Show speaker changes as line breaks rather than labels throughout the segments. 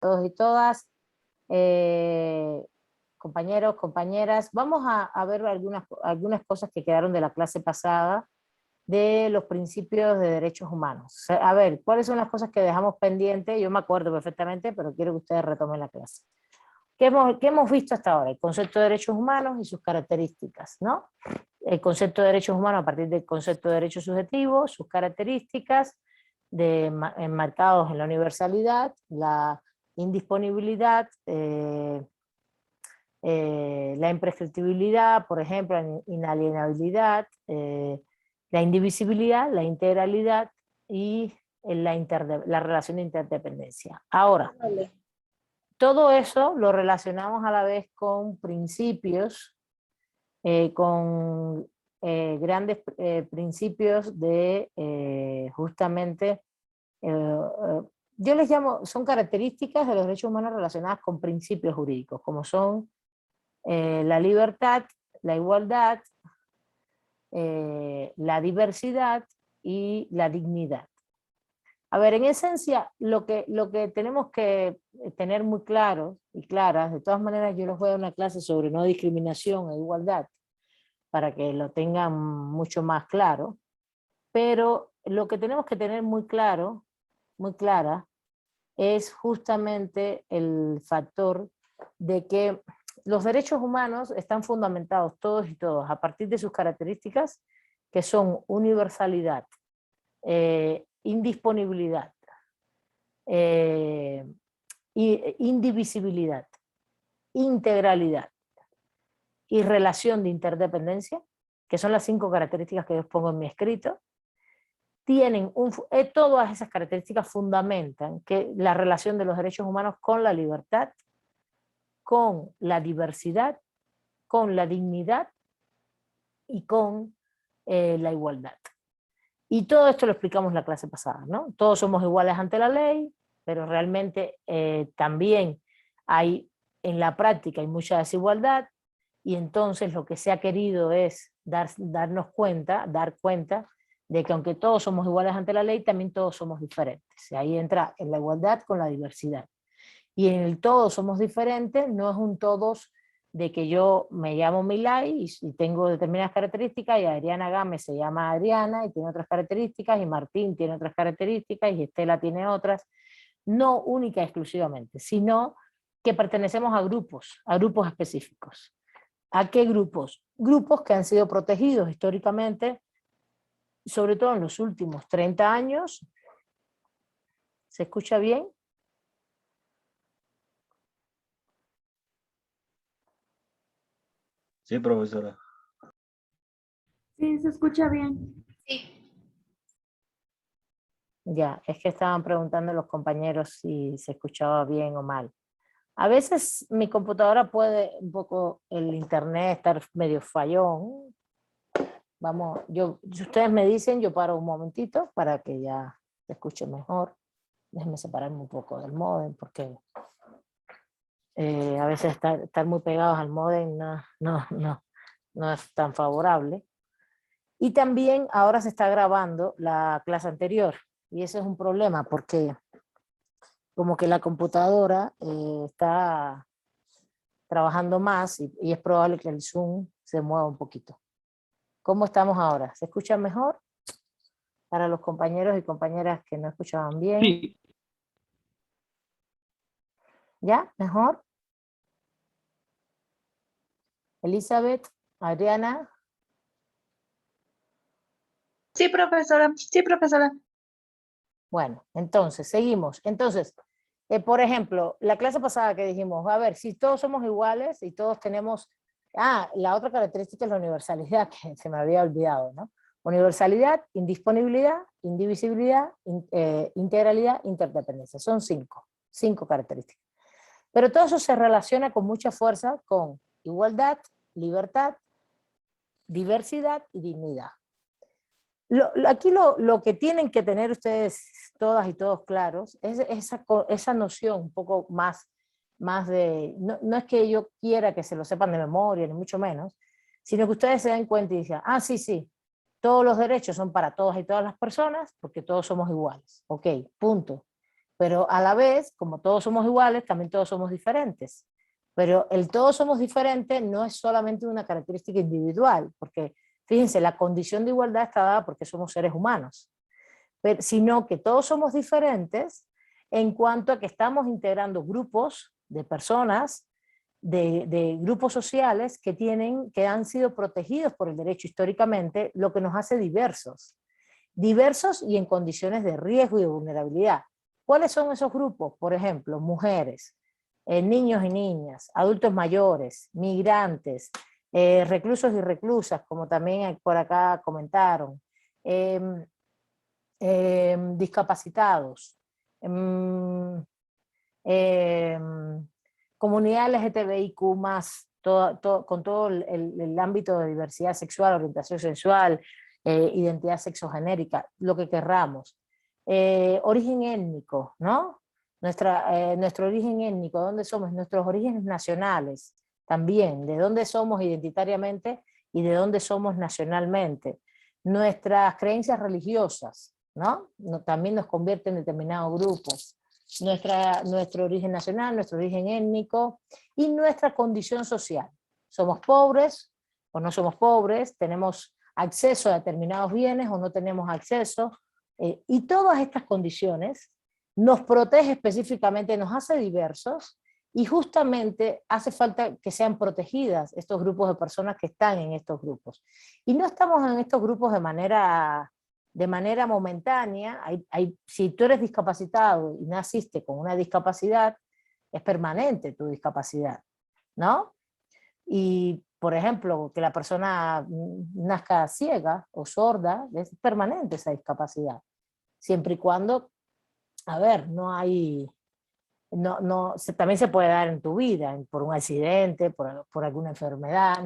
todos y todas, compañeros, compañeras. Vamos a ver algunas cosas que quedaron de la clase pasada de los principios de derechos humanos. A ver, ¿cuáles son las cosas que dejamos pendientes? Yo me acuerdo perfectamente, pero quiero que ustedes retomen la clase. ¿Qué hemos visto hasta ahora? El concepto de derechos humanos y sus características, ¿no? El concepto de derechos humanos a partir del concepto de derechos subjetivos, sus características enmarcados en la universalidad, la indisponibilidad, la imprescriptibilidad, por ejemplo, la inalienabilidad, la indivisibilidad, la integralidad y la relación de interdependencia. Ahora, todo eso lo relacionamos a la vez con principios, con grandes principios de justamente, yo les llamo, son características de los derechos humanos relacionadas con principios jurídicos, como son la libertad, la igualdad, la diversidad y la dignidad. A ver, en esencia, lo que tenemos que tener muy claro y claras, de todas maneras yo les voy a dar una clase sobre no discriminación e igualdad, para que lo tengan mucho más claro, pero lo que tenemos que tener muy claro, muy clara, es justamente el factor de que los derechos humanos están fundamentados todos y todas a partir de sus características, que son universalidad, indisponibilidad, indivisibilidad, integralidad y relación de interdependencia, que son las 5 características que yo pongo en mi escrito. Tienen todas esas características fundamentan que la relación de los derechos humanos con la libertad, con la diversidad, con la dignidad y con la igualdad. Y todo esto lo explicamos en la clase pasada, ¿no? Todos somos iguales ante la ley, pero realmente también hay, en la práctica hay mucha desigualdad, y entonces lo que se ha querido es dar cuenta de que aunque todos somos iguales ante la ley, también todos somos diferentes. Y ahí entra en la igualdad con la diversidad. Y en el todos somos diferentes, no es un todos de que yo me llamo Milay y tengo determinadas características, y Adriana Gámez se llama Adriana y tiene otras características, y Martín tiene otras características, y Estela tiene otras, no única y exclusivamente, sino que pertenecemos a grupos específicos. ¿A qué grupos? Grupos que han sido protegidos históricamente, sobre todo en los últimos 30 años. ¿Se escucha bien?
Sí, profesora.
Sí, se escucha bien.
Sí.
Ya, es que estaban preguntando los compañeros si se escuchaba bien o mal. A veces mi computadora puede un poco, el internet estar medio fallón. Vamos, si ustedes me dicen, yo paro un momentito para que ya se escuche mejor. Déjenme separarme un poco del módem, porque a veces estar muy pegados al módem no es tan favorable. Y también ahora se está grabando la clase anterior, y ese es un problema, porque como que la computadora está trabajando más, y es probable que el Zoom se mueva un poquito. ¿Cómo estamos ahora? ¿Se escucha mejor? Para los compañeros y compañeras que no escuchaban bien.
Sí.
¿Ya? ¿Mejor? Elizabeth, Adriana.
Sí, profesora. Sí, profesora.
Bueno, entonces, seguimos. Entonces, por ejemplo, la clase pasada que dijimos, a ver, si todos somos iguales y todos tenemos... la otra característica es la universalidad, que se me había olvidado, ¿no? Universalidad, indisponibilidad, indivisibilidad, integralidad, interdependencia. Son 5 características. Pero todo eso se relaciona con mucha fuerza con igualdad, libertad, diversidad y dignidad. Aquí lo que tienen que tener ustedes todas y todos claros es esa noción un poco más de, no es que yo quiera que se lo sepan de memoria, ni mucho menos, sino que ustedes se den cuenta y digan, sí, todos los derechos son para todas y todas las personas, porque todos somos iguales, ok, punto. pero a la vez, como todos somos iguales, también todos somos diferentes. Pero el todos somos diferentes no es solamente una característica individual, porque fíjense, la condición de igualdad está dada porque somos seres humanos, sino que todos somos diferentes en cuanto a que estamos integrando grupos de personas, de grupos sociales que han sido protegidos por el derecho históricamente, lo que nos hace diversos. Diversos y en condiciones de riesgo y de vulnerabilidad. ¿Cuáles son esos grupos? Por ejemplo, mujeres, niños y niñas, adultos mayores, migrantes, reclusos y reclusas, como también por acá comentaron, discapacitados, comunidad LGTBIQ+, con todo el ámbito de diversidad sexual, orientación sexual, identidad sexogenérica, lo que querramos. Origen étnico, ¿no? Nuestro origen étnico, ¿dónde somos? Nuestros orígenes nacionales, también, de dónde somos identitariamente y de dónde somos nacionalmente. Nuestras creencias religiosas, ¿no? También nos convierten en determinados grupos. Nuestro origen nacional, nuestro origen étnico y nuestra condición social. ¿Somos pobres o no somos pobres? ¿Tenemos acceso a determinados bienes o no tenemos acceso? Y todas estas condiciones nos protege específicamente, nos hace diversos y justamente hace falta que sean protegidas estos grupos de personas que están en estos grupos. Y no estamos en estos grupos de manera momentánea. Si tú eres discapacitado y naciste con una discapacidad, es permanente tu discapacidad, ¿no? Y, por ejemplo, que la persona nazca ciega o sorda, es permanente esa discapacidad, siempre y cuando, a ver, también se puede dar en tu vida, por un accidente, por alguna enfermedad,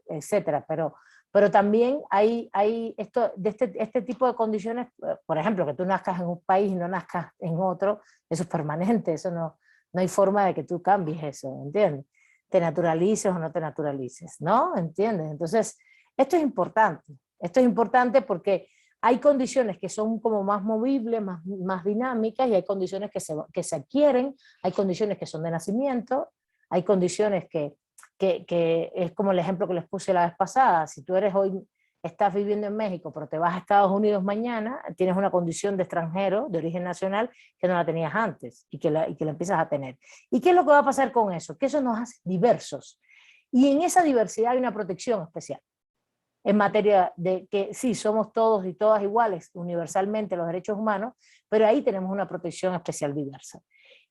etcétera, pero también hay este tipo de condiciones, por ejemplo, que tú nazcas en un país y no nazcas en otro, eso es permanente, eso no hay forma de que tú cambies eso, ¿entiendes? Te naturalices o no te naturalices, ¿no? ¿Entiendes? Entonces, esto es importante porque hay condiciones que son como más movibles, más dinámicas, y hay condiciones que se adquieren, hay condiciones que son de nacimiento, hay condiciones que es como el ejemplo que les puse la vez pasada. Si tú estás viviendo en México, pero te vas a Estados Unidos mañana, tienes una condición de extranjero, de origen nacional, que no la tenías antes y que la empiezas a tener. ¿Y qué es lo que va a pasar con eso? Que eso nos hace diversos. Y en esa diversidad hay una protección especial. En materia de que sí, somos todos y todas iguales universalmente los derechos humanos, pero ahí tenemos una protección especial diversa.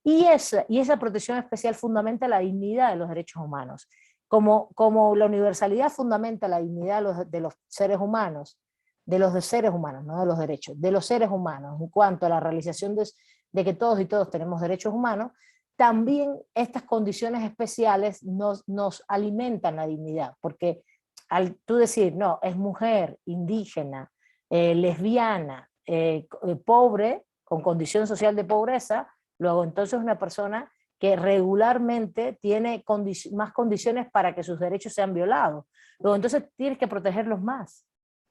Y esa protección especial fundamenta la dignidad de los derechos humanos. Como la universalidad fundamenta la dignidad de los seres humanos, no de los derechos, de los seres humanos, en cuanto a la realización de que todos y todos tenemos derechos humanos, también estas condiciones especiales nos alimentan la dignidad, porque al tú decir, no, es mujer, indígena, lesbiana, pobre, con condición social de pobreza, luego entonces es una persona que regularmente tiene más condiciones para que sus derechos sean violados. Luego entonces tienes que protegerlos más.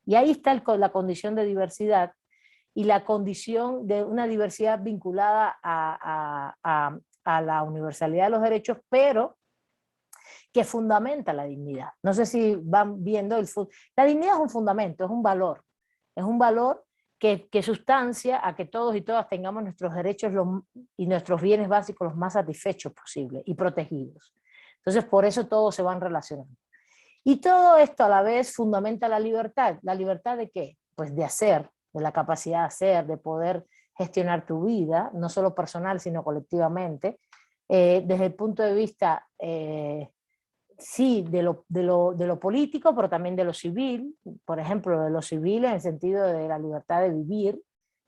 Y ahí está la condición de diversidad y la condición de una diversidad vinculada a la universalidad de los derechos, pero que fundamenta la dignidad. No sé si van viendo, la dignidad es un fundamento, es un valor que sustancia a que todos y todas tengamos nuestros derechos y nuestros bienes básicos los más satisfechos posibles y protegidos. Entonces por eso todos se van relacionando. Y todo esto a la vez fundamenta la libertad. ¿La libertad de qué? Pues de hacer, de la capacidad de hacer, de poder gestionar tu vida, no solo personal sino colectivamente, desde el punto de vista sí, de lo político, pero también de lo civil, por ejemplo, de lo civil en el sentido de la libertad de vivir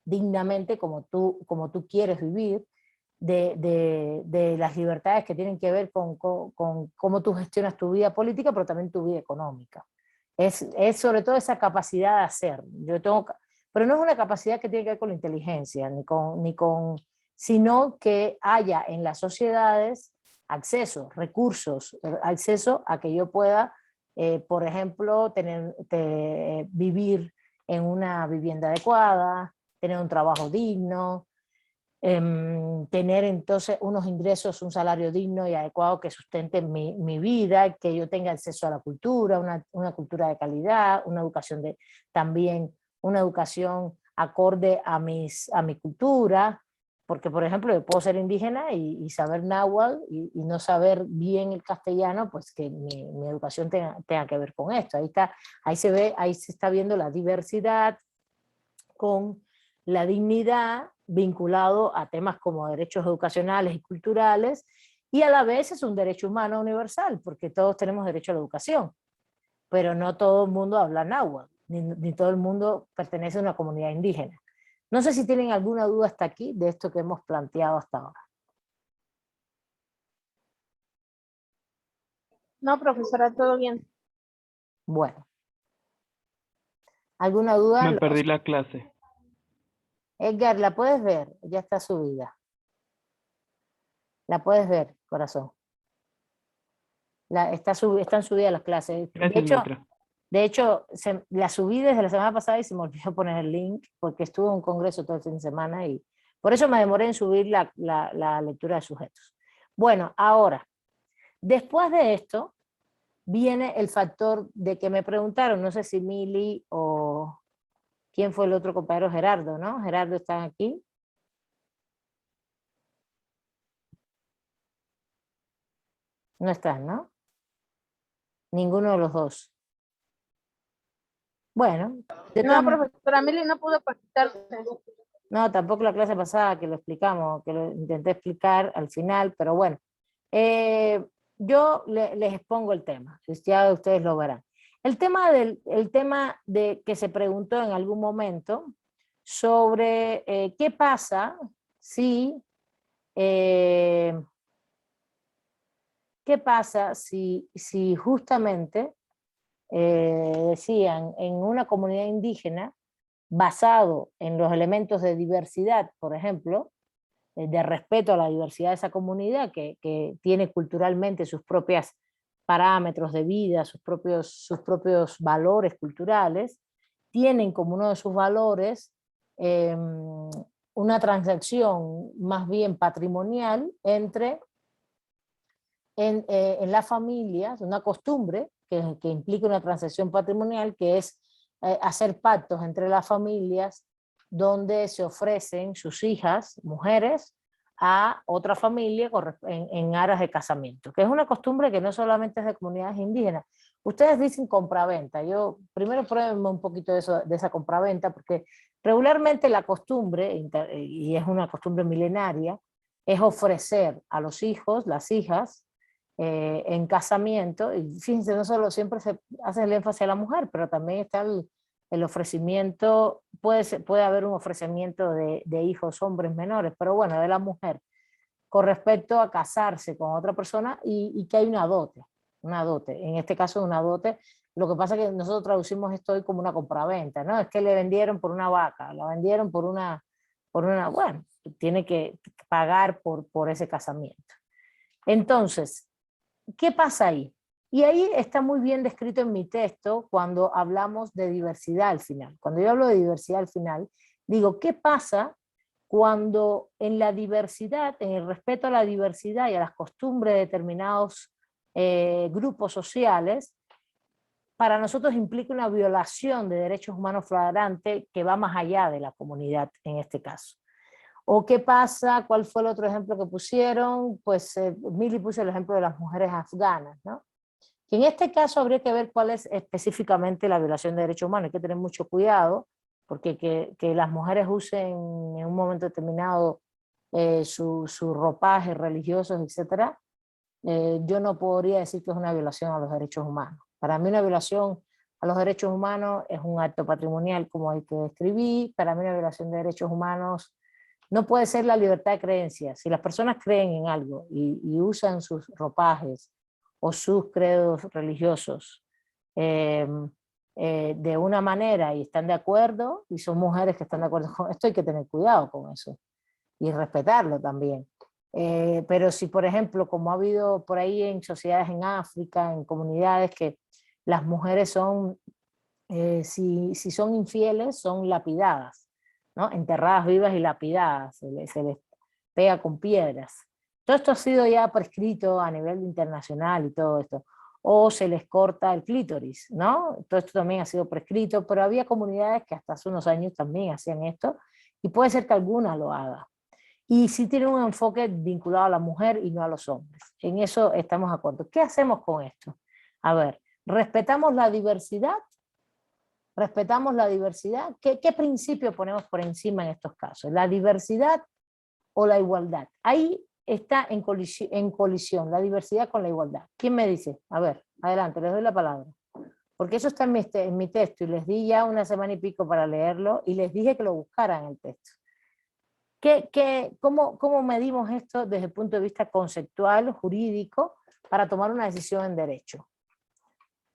dignamente como tú quieres vivir, de las libertades que tienen que ver con cómo tú gestionas tu vida política, pero también tu vida económica. Es sobre todo esa capacidad de hacer. Pero no es una capacidad que tiene que ver con la inteligencia, sino que haya en las sociedades acceso, recursos, acceso a que yo pueda, por ejemplo, vivir en una vivienda adecuada, tener un trabajo digno, tener entonces unos ingresos, un salario digno y adecuado que sustente mi vida, que yo tenga acceso a la cultura, una cultura de calidad, una educación también una educación acorde a mi cultura, porque por ejemplo yo puedo ser indígena y saber náhuatl y no saber bien el castellano, pues que mi educación tenga que ver con esto. Ahí se está viendo la diversidad con la dignidad vinculado a temas como derechos educacionales y culturales, y a la vez es un derecho humano universal, porque todos tenemos derecho a la educación, pero no todo el mundo habla náhuatl, ni todo el mundo pertenece a una comunidad indígena. No sé si tienen alguna duda hasta aquí de esto que hemos planteado hasta ahora.
No, profesora, todo bien.
Bueno, ¿alguna duda?
Me perdí la clase.
Edgar, ¿la puedes ver? Ya está subida. ¿La puedes ver, corazón? Están subidas las clases.
Gracias, maestra.
De hecho, la subí desde la semana pasada y se me olvidó poner el link porque estuve en un congreso todo el fin de semana y por eso me demoré en subir la lectura de sujetos. Bueno, ahora, después de esto, viene el factor de que me preguntaron, no sé si Mili o quién fue el otro compañero, Gerardo, ¿no? Gerardo está aquí. No están, ¿no? Ninguno de los dos. Bueno.
No, profesora, Mili no pudo conectarse.
No, tampoco la clase pasada que lo explicamos, que lo intenté explicar al final, pero bueno. Yo les expongo el tema, ya ustedes lo verán. El tema de que se preguntó en algún momento sobre qué pasa si justamente decían en una comunidad indígena basado en los elementos de diversidad, por ejemplo, de respeto a la diversidad de esa comunidad que tiene culturalmente sus propios parámetros de vida, sus propios valores culturales, tienen como uno de sus valores una transacción más bien patrimonial en las familias, una costumbre que implica una transacción patrimonial, que es hacer pactos entre las familias donde se ofrecen sus hijas, mujeres, a otra familia en aras de casamiento, que es una costumbre que no solamente es de comunidades indígenas. Ustedes dicen compraventa, yo primero pruébenme un poquito de esa compraventa, porque regularmente la costumbre, y es una costumbre milenaria, es ofrecer a los hijos, las hijas, en casamiento, y fíjense, no solo siempre se hace el énfasis a la mujer, pero también está el ofrecimiento, puede haber un ofrecimiento de hijos hombres menores, pero bueno, de la mujer, con respecto a casarse con otra persona y que hay una dote, en este caso una dote. Lo que pasa es que nosotros traducimos esto hoy como una compraventa, ¿no? Es que le vendieron por una vaca, la vendieron por una, bueno, tiene que pagar por ese casamiento. Entonces, ¿qué pasa ahí? Y ahí está muy bien descrito en mi texto cuando hablamos de diversidad al final. Cuando yo hablo de diversidad al final, digo, ¿qué pasa cuando en la diversidad, en el respeto a la diversidad y a las costumbres de determinados grupos sociales, para nosotros implica una violación de derechos humanos flagrante que va más allá de la comunidad en este caso? ¿O qué pasa? ¿Cuál fue el otro ejemplo que pusieron? Pues Mili puso el ejemplo de las mujeres afganas, ¿no? Que en este caso habría que ver cuál es específicamente la violación de derechos humanos. Hay que tener mucho cuidado, porque que las mujeres usen en un momento determinado su ropaje religiosos, etc., yo no podría decir que es una violación a los derechos humanos. Para mí una violación a los derechos humanos es un acto patrimonial como el que describí. Para mí una violación de derechos humanos no puede ser la libertad de creencia. Si las personas creen en algo y usan sus ropajes o sus credos religiosos de una manera y están de acuerdo, y son mujeres que están de acuerdo con esto, hay que tener cuidado con eso y respetarlo también. Pero si, por ejemplo, como ha habido por ahí en sociedades en África, en comunidades que las mujeres son, si son infieles, son lapidadas, ¿no? Enterradas vivas y lapidadas, pega con piedras. Todo esto ha sido ya prescrito a nivel internacional y todo esto. O se les corta el clítoris, ¿no? Todo esto también ha sido prescrito, pero había comunidades que hasta hace unos años también hacían esto, y puede ser que alguna lo haga. Y sí tiene un enfoque vinculado a la mujer y no a los hombres. En eso estamos de acuerdo. ¿Qué hacemos con esto? A ver, ¿respetamos la diversidad? ¿Respetamos la diversidad? ¿Qué principio ponemos por encima en estos casos? ¿La diversidad o la igualdad? Ahí está en colisión la diversidad con la igualdad. ¿Quién me dice? A ver, adelante, les doy la palabra. Porque eso está en mi texto y les di ya una semana y pico para leerlo y les dije que lo buscaran el texto. ¿Cómo medimos esto desde el punto de vista conceptual, jurídico, para tomar una decisión en derecho?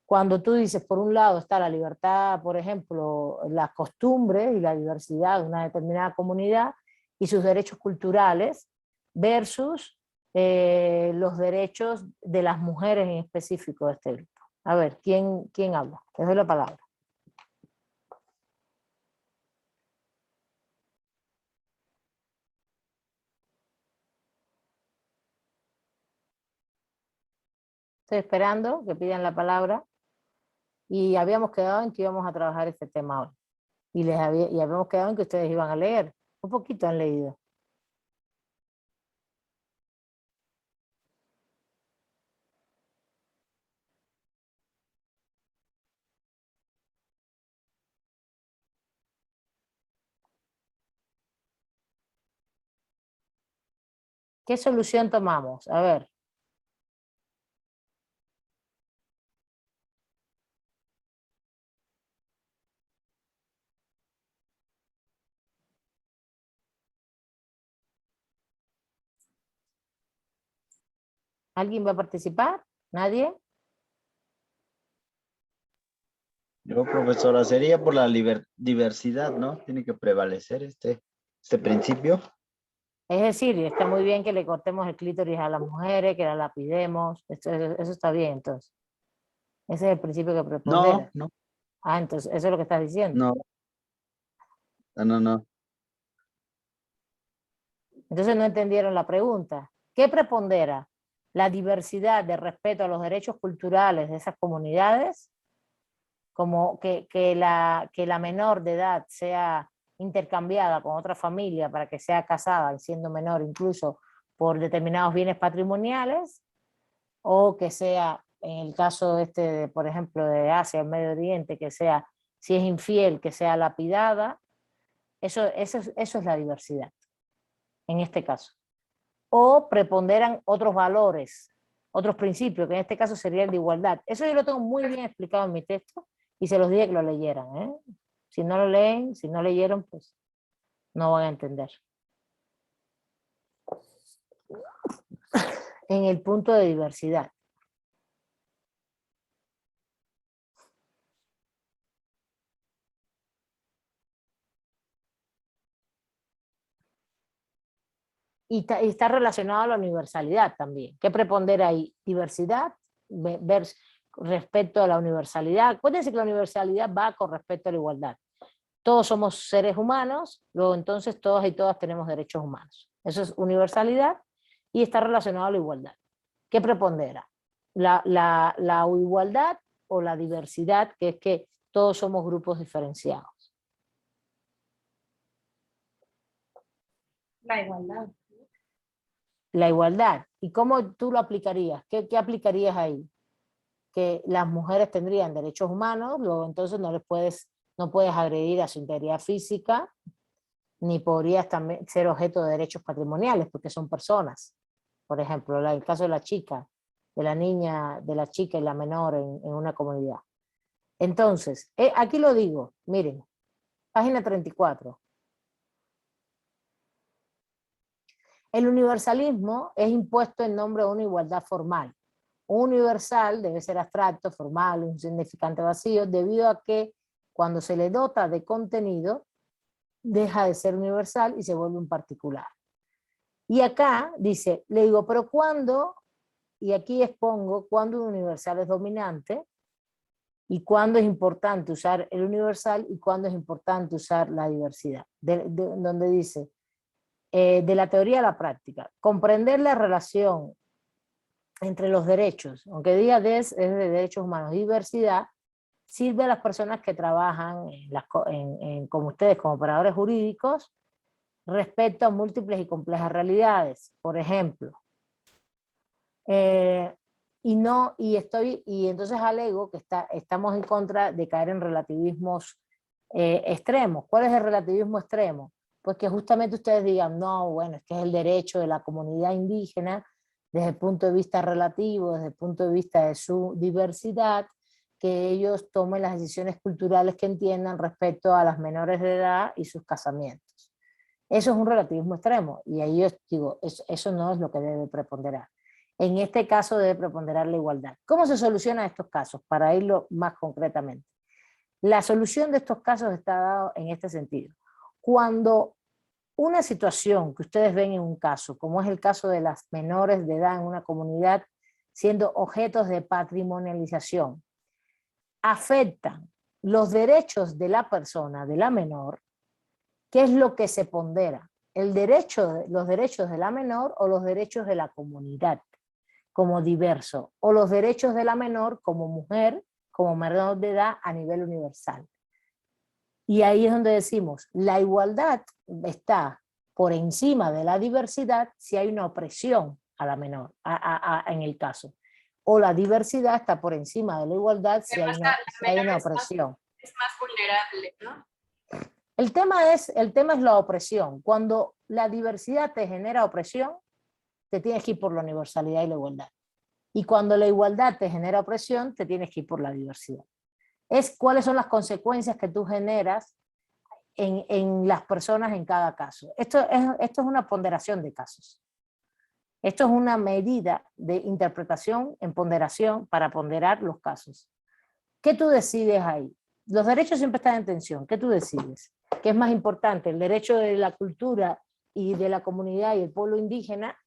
Cuando tú dices, por un lado está la libertad, por ejemplo, las costumbres y la diversidad de una determinada comunidad y sus derechos culturales versus los derechos de las mujeres en específico de este grupo. A ver, ¿quién habla? Les doy la palabra. Estoy esperando que pidan la palabra y habíamos quedado en que íbamos a trabajar este tema hoy. Y habíamos quedado en que ustedes iban a leer. Un poquito han leído. ¿Qué solución tomamos? A ver. ¿Alguien va a participar? ¿Nadie?
Yo, profesora, sería por la diversidad, ¿no? Tiene que prevalecer este principio.
Es decir, está muy bien que le cortemos el clítoris a las mujeres, que la lapidemos. Eso está bien, entonces. Ese es el principio que prepondera.
No,
Ah, entonces, eso es lo que estás diciendo.
no.
Entonces no entendieron la pregunta. ¿Qué prepondera? ¿La diversidad de respeto a los derechos culturales de esas comunidades? Como que la menor de edad sea intercambiada con otra familia para que sea casada y siendo menor incluso por determinados bienes patrimoniales, o que sea, en el caso por ejemplo, de Asia, el Medio Oriente, que sea, si es infiel, que sea lapidada. Eso es la diversidad, en este caso. O preponderan otros valores, otros principios, que en este caso sería el de igualdad. Eso yo lo tengo muy bien explicado en mi texto y se los dije que lo leyeran, ¿eh? Si no lo leen, si no leyeron, pues no van a entender. En el punto de diversidad. Y está relacionado a la universalidad también. ¿Qué prepondera ahí? Diversidad respecto a la universalidad. Acuérdense que la universalidad va con respecto a la igualdad. Todos somos seres humanos, luego entonces todas y todas tenemos derechos humanos. Eso es universalidad y está relacionado a la igualdad. ¿Qué prepondera? La igualdad o la diversidad, que es que todos somos grupos diferenciados.
La igualdad.
La igualdad. ¿Y cómo tú lo aplicarías? ¿Qué aplicarías ahí? Que las mujeres tendrían derechos humanos, luego entonces no puedes agredir a su integridad física, ni podrías también ser objeto de derechos patrimoniales, porque son personas. Por ejemplo, el caso de la chica, de la niña, de la chica y la menor en una comunidad. Entonces, aquí lo digo, miren, página 34. El universalismo es impuesto en nombre de una igualdad formal. Un universal debe ser abstracto, formal, un significante vacío, debido a que cuando se le dota de contenido, deja de ser universal y se vuelve un particular. Y acá dice, le digo, pero ¿cuándo? Y aquí expongo cuándo un universal es dominante y cuándo es importante usar el universal y cuándo es importante usar la diversidad. Donde dice, de la teoría a la práctica. Comprender la relación entre los derechos, aunque diga es de derechos humanos, diversidad, sirve a las personas que trabajan como ustedes, como operadores jurídicos, respecto a múltiples y complejas realidades. Por ejemplo, y entonces alego que estamos en contra de caer en relativismos extremos. ¿Cuál es el relativismo extremo? Pues que justamente ustedes digan, no, bueno, es que es el derecho de la comunidad indígena desde el punto de vista relativo, desde el punto de vista de su diversidad, que ellos tomen las decisiones culturales que entiendan respecto a las menores de edad y sus casamientos. Eso es un relativismo extremo, y ahí yo digo, eso no es lo que debe preponderar. En este caso debe preponderar la igualdad. ¿Cómo se solucionan estos casos? Para irlo más concretamente. La solución de estos casos está dada en este sentido. Cuando una situación que ustedes ven en un caso, como es el caso de las menores de edad en una comunidad siendo objetos de patrimonialización, afectan los derechos de la persona, de la menor, ¿qué es lo que se pondera? Los derechos de la menor o los derechos de la comunidad como diverso, o los derechos de la menor como mujer, como menor de edad a nivel universal. Y ahí es donde decimos, la igualdad está por encima de la diversidad si hay una opresión a la menor, en el caso. O la diversidad está por encima de la igualdad si hay una opresión.
Es más vulnerable, ¿no?
El tema es la opresión. Cuando la diversidad te genera opresión, te tienes que ir por la universalidad y la igualdad. Y cuando la igualdad te genera opresión, te tienes que ir por la diversidad. ¿Cuáles son las consecuencias que tú generas en las personas en cada caso? Esto es una ponderación de casos. Esto es una medida de interpretación en ponderación para ponderar los casos. ¿Qué tú decides ahí? Los derechos siempre están en tensión. ¿Qué tú decides? ¿Qué es más importante? ¿El derecho de la cultura y de la comunidad y el pueblo indígena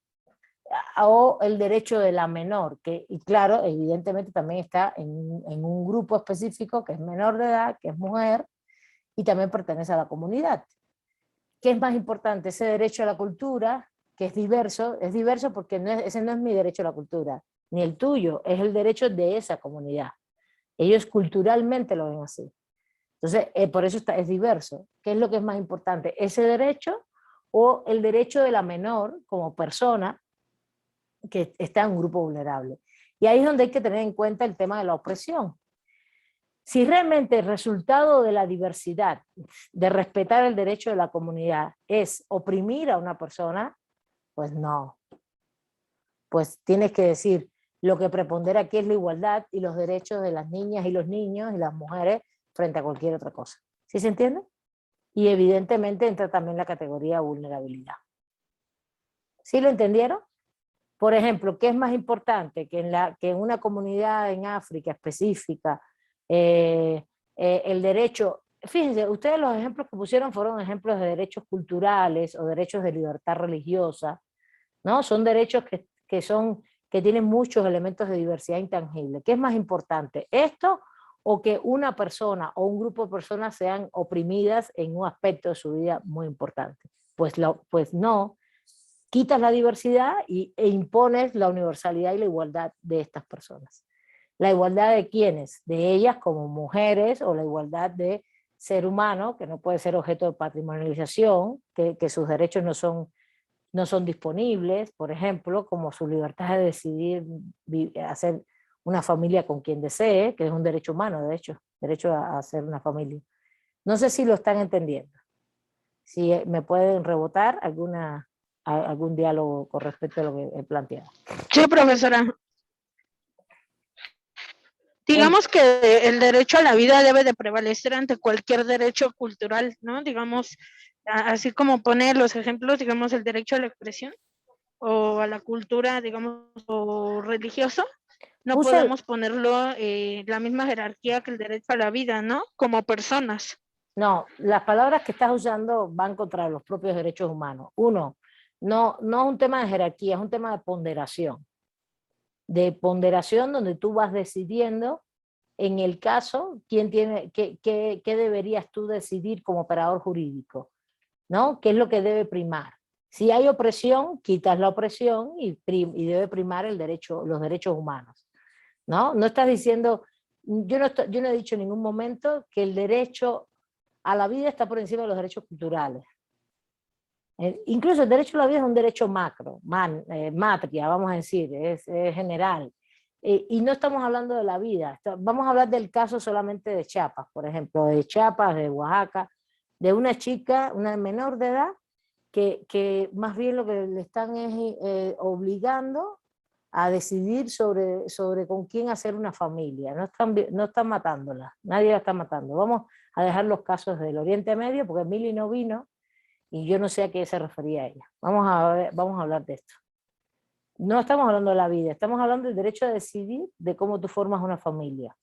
o el derecho de la menor? Y claro, evidentemente también está en un grupo específico que es menor de edad, que es mujer y también pertenece a la comunidad. ¿Qué es más importante? Ese derecho a la cultura, que es diverso porque ese no es mi derecho a la cultura, ni el tuyo, es el derecho de esa comunidad. Ellos culturalmente lo ven así. Entonces, por eso es diverso. ¿Qué es lo que es más importante? ¿Ese derecho o el derecho de la menor como persona que está en un grupo vulnerable? Y ahí es donde hay que tener en cuenta el tema de la opresión. Si realmente el resultado de la diversidad, de respetar el derecho de la comunidad, es oprimir a una persona, pues no. Pues tienes que decir, lo que prepondera aquí es la igualdad y los derechos de las niñas y los niños y las mujeres frente a cualquier otra cosa. ¿Sí se entiende? Y evidentemente entra también la categoría de vulnerabilidad. ¿Sí lo entendieron? Por ejemplo, ¿qué es más importante? Que en una comunidad en África específica, el derecho, fíjense, ustedes los ejemplos que pusieron fueron ejemplos de derechos culturales o derechos de libertad religiosa, ¿no? Son derechos que tienen muchos elementos de diversidad intangible. ¿Qué es más importante? ¿Esto o que una persona o un grupo de personas sean oprimidas en un aspecto de su vida muy importante? Pues no. Quitas la diversidad e impones la universalidad y la igualdad de estas personas. ¿La igualdad de quiénes? De ellas como mujeres, o la igualdad de ser humano, que no puede ser objeto de patrimonialización, que sus derechos no son disponibles, por ejemplo, como su libertad de decidir hacer una familia con quien desee, que es un derecho humano, de hecho, derecho a hacer una familia. No sé si lo están entendiendo. Si me pueden rebotar algún diálogo con respecto a lo que he planteado.
Sí, profesora. Digamos que el derecho a la vida debe de prevalecer ante cualquier derecho cultural, ¿no? Digamos, así como pone los ejemplos, digamos, el derecho a la expresión o a la cultura, digamos, o religioso, no podemos ponerlo la misma jerarquía que el derecho a la vida, ¿no? Como personas.
No, las palabras que estás usando van contra los propios derechos humanos. Uno, no es un tema de jerarquía, es un tema de ponderación. De ponderación donde tú vas decidiendo, en el caso, qué deberías tú decidir como operador jurídico, ¿no? ¿Qué es lo que debe primar? Si hay opresión, quitas la opresión y debe primar el derecho, los derechos humanos, ¿no? No estás diciendo, yo no he dicho en ningún momento que el derecho a la vida está por encima de los derechos culturales. Incluso el derecho a la vida es un derecho macro, matria, vamos a decir, es general. Y no estamos hablando de la vida, vamos a hablar del caso solamente de Chiapas, por ejemplo, de Chiapas, de Oaxaca, de una chica, una menor de edad, que más bien lo que le están es obligando a decidir sobre con quién hacer una familia. No están matándola, nadie la está matando. Vamos a dejar los casos del Oriente Medio, porque Mili no vino, y yo no sé a qué se refería ella. Vamos a hablar de esto. No estamos hablando de la vida, estamos hablando del derecho a decidir de cómo tú formas una familia.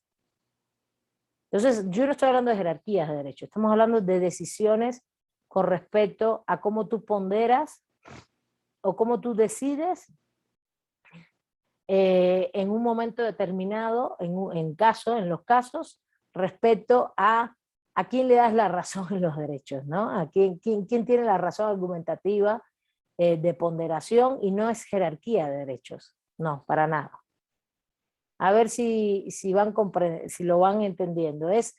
Entonces, yo no estoy hablando de jerarquías de derecho, estamos hablando de decisiones con respecto a cómo tú ponderas o cómo tú decides en un momento determinado, en los casos, respecto a quién le das la razón en los derechos, ¿no? A quién tiene la razón argumentativa de ponderación, y no es jerarquía de derechos, no, para nada. A ver si lo van entendiendo. Es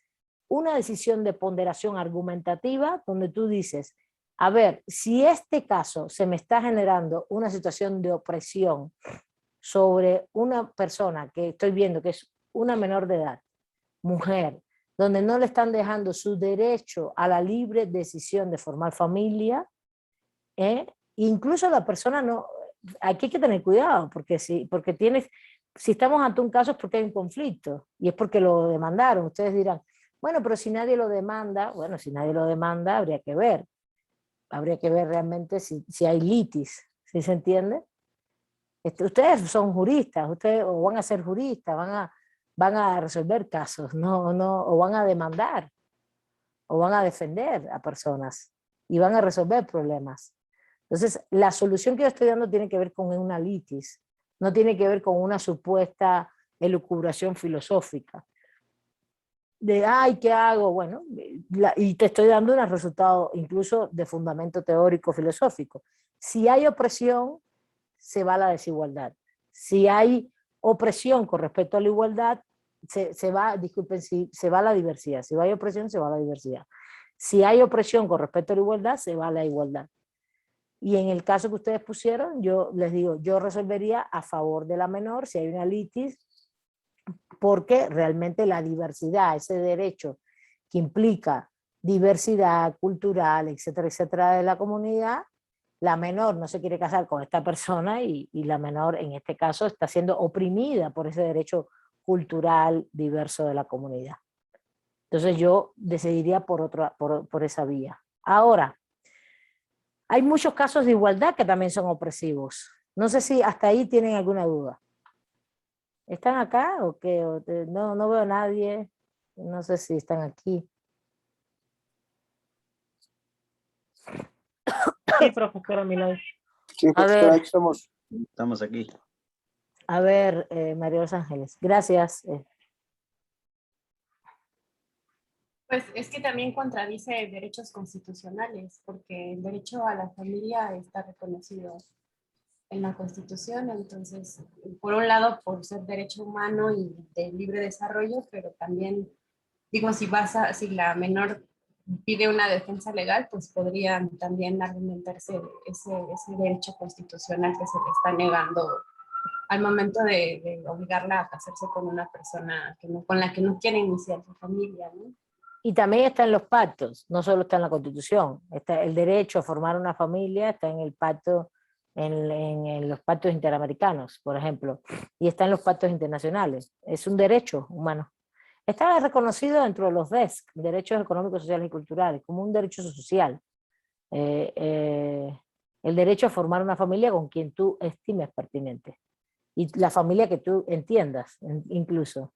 una decisión de ponderación argumentativa donde tú dices, a ver, si este caso se me está generando una situación de opresión sobre una persona que estoy viendo que es una menor de edad, mujer, donde no le están dejando su derecho a la libre decisión de formar familia, incluso la persona no, aquí hay que tener cuidado, porque si estamos ante un caso es porque hay un conflicto, y es porque lo demandaron. Ustedes dirán, bueno, pero si nadie lo demanda, bueno, si nadie lo demanda habría que ver realmente si hay litis, ¿sí se entiende? Ustedes son juristas, ustedes o van a ser juristas, van a resolver casos, o van a demandar, o van a defender a personas, y van a resolver problemas. Entonces, la solución que yo estoy dando tiene que ver con una litis, no tiene que ver con una supuesta elucubración filosófica. De, ay, ¿qué hago? Bueno, y te estoy dando un resultado incluso de fundamento teórico filosófico. Si hay opresión, se va la desigualdad. Si hay opresión con respecto a la igualdad, se va la diversidad. Si hay opresión, se va la diversidad. Si hay opresión con respecto a la igualdad, se va la igualdad. Y en el caso que ustedes pusieron, yo les digo, yo resolvería a favor de la menor si hay una litis, porque realmente la diversidad, ese derecho que implica diversidad cultural, etcétera, etcétera, de la comunidad, la menor no se quiere casar con esta persona y la menor en este caso está siendo oprimida por ese derecho cultural diverso de la comunidad. Entonces yo decidiría por esa vía. Ahora, hay muchos casos de igualdad que también son opresivos. No sé si hasta ahí tienen alguna duda. ¿Están acá o qué? No veo a nadie. No sé si están aquí. Sí, profesora Milay.
Sí, profesora, aquí estamos.
Estamos aquí.
A ver, María Los Ángeles. Gracias.
Pues es que también contradice derechos constitucionales, porque el derecho a la familia está reconocido en la Constitución. Entonces, por un lado, por ser derecho humano y de libre desarrollo, pero también, digo, si la menor pide una defensa legal, pues podría también argumentarse ese derecho constitucional que se le está negando al momento de obligarla a casarse con una persona con la que no quiere iniciar su familia, ¿no?
Y también está en los pactos, no solo está en la Constitución. Está el derecho a formar una familia, está en el pacto, en los pactos interamericanos, por ejemplo, y está en los pactos internacionales. Es un derecho humano. Está reconocido dentro de los DESC, Derechos Económicos, Sociales y Culturales, como un derecho social. El derecho a formar una familia con quien tú estimes pertinente. Y la familia que tú entiendas, incluso.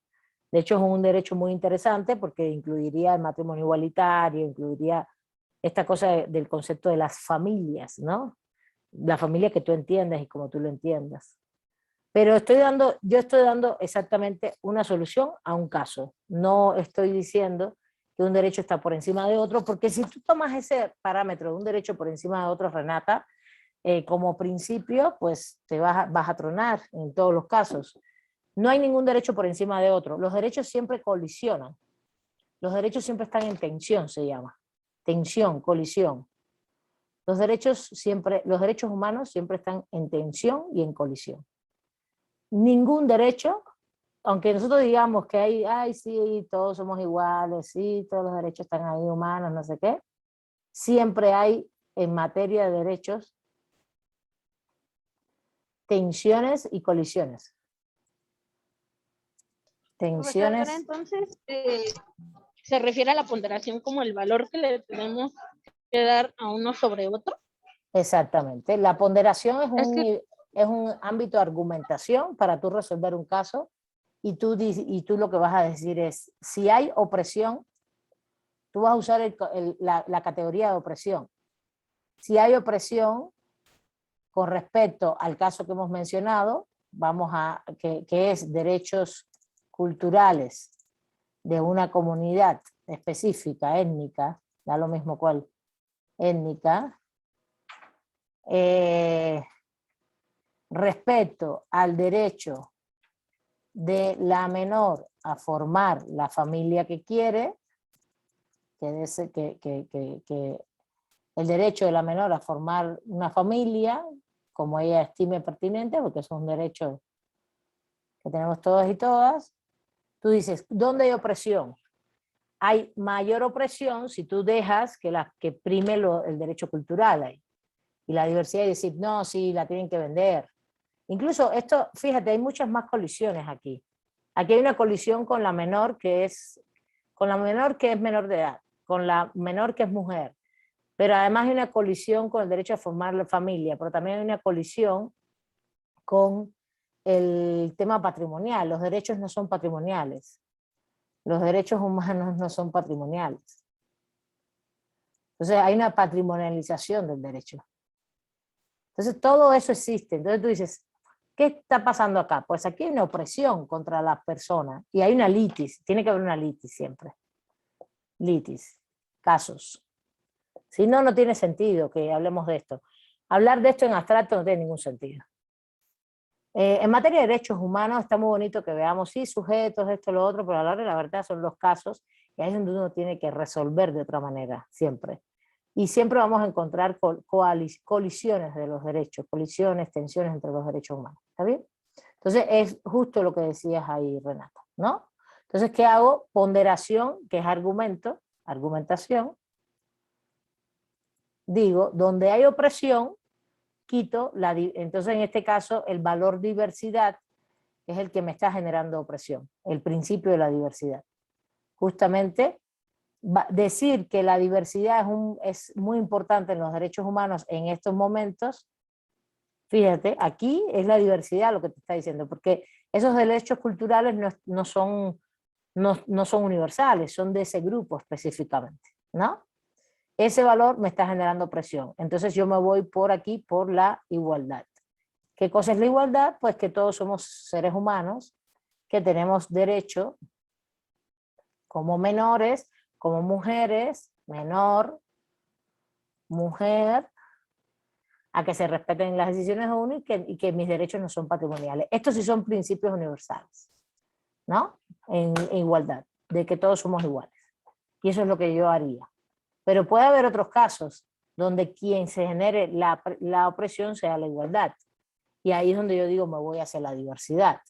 De hecho, es un derecho muy interesante porque incluiría el matrimonio igualitario, incluiría esta cosa del concepto de las familias, ¿no? La familia que tú entiendas y como tú lo entiendas. Pero yo estoy dando exactamente una solución a un caso. No estoy diciendo que un derecho está por encima de otro, porque si tú tomas ese parámetro de un derecho por encima de otro, Renata, como principio, pues te vas a tronar en todos los casos. No hay ningún derecho por encima de otro. Los derechos siempre colisionan. Los derechos siempre están en tensión, se llama. Tensión, colisión. Los derechos humanos siempre están en tensión y en colisión. Ningún derecho, aunque nosotros digamos que ay, sí, todos somos iguales, sí, todos los derechos están ahí humanos, no sé qué, siempre hay en materia de derechos tensiones y colisiones.
Profesora, entonces, ¿se refiere a la ponderación como el valor que le tenemos que dar a uno sobre otro?
Exactamente. La ponderación es un ámbito de argumentación para tú resolver un caso y tú lo que vas a decir es, si hay opresión, tú vas a usar la categoría de opresión. Si hay opresión, con respecto al caso que hemos mencionado, que es derechos culturales de una comunidad específica, étnica, da lo mismo cuál, étnica, respecto al derecho de la menor a formar la familia que quiere, que el derecho de la menor a formar una familia como ella estime pertinente, porque es un derecho que tenemos todos y todas. Tú dices, ¿dónde hay opresión? Hay mayor opresión si tú dejas que prime el derecho cultural ahí. Y la diversidad, y decir, no, sí, la tienen que vender. Incluso esto, fíjate, hay muchas más colisiones aquí. Aquí hay una colisión con la menor que es menor de edad, con la menor que es mujer. Pero además hay una colisión con el derecho a formar la familia, pero también hay una colisión con el tema patrimonial. Los derechos no son patrimoniales. Los derechos humanos no son patrimoniales. Entonces hay una patrimonialización del derecho. Entonces todo eso existe. Entonces tú dices, ¿qué está pasando acá? Pues aquí hay una opresión contra las personas y hay una litis. Tiene que haber una litis siempre. Litis. Casos. Si no, no tiene sentido que hablemos de esto. Hablar de esto en abstracto no tiene ningún sentido. En materia de derechos humanos está muy bonito que veamos, sí, sujetos, esto, lo otro, pero a la hora de la verdad son los casos y ahí es donde uno tiene que resolver de otra manera, siempre. Y siempre vamos a encontrar colisiones de los derechos, colisiones, tensiones entre los derechos humanos. ¿Está bien? Entonces es justo lo que decías ahí, Renata, ¿no? Entonces, ¿qué hago? Ponderación, que es argumentación. Digo, donde hay opresión, quito, entonces en este caso el valor diversidad es el que me está generando opresión, el principio de la diversidad. Justamente decir que la diversidad es muy importante en los derechos humanos en estos momentos, fíjate, aquí es la diversidad lo que te está diciendo, porque esos derechos culturales no son universales, son de ese grupo específicamente, ¿no? Ese valor me está generando presión. Entonces yo me voy por aquí, por la igualdad. ¿Qué cosa es la igualdad? Pues que todos somos seres humanos, que tenemos derecho como menores, como mujeres, menor, mujer, a que se respeten las decisiones de uno y que mis derechos no son patrimoniales. Estos sí son principios universales, ¿no? En igualdad, de que todos somos iguales. Y eso es lo que yo haría. Pero puede haber otros casos donde quien se genere la opresión sea la igualdad. Y ahí es donde yo digo, me voy hacia la diversidad.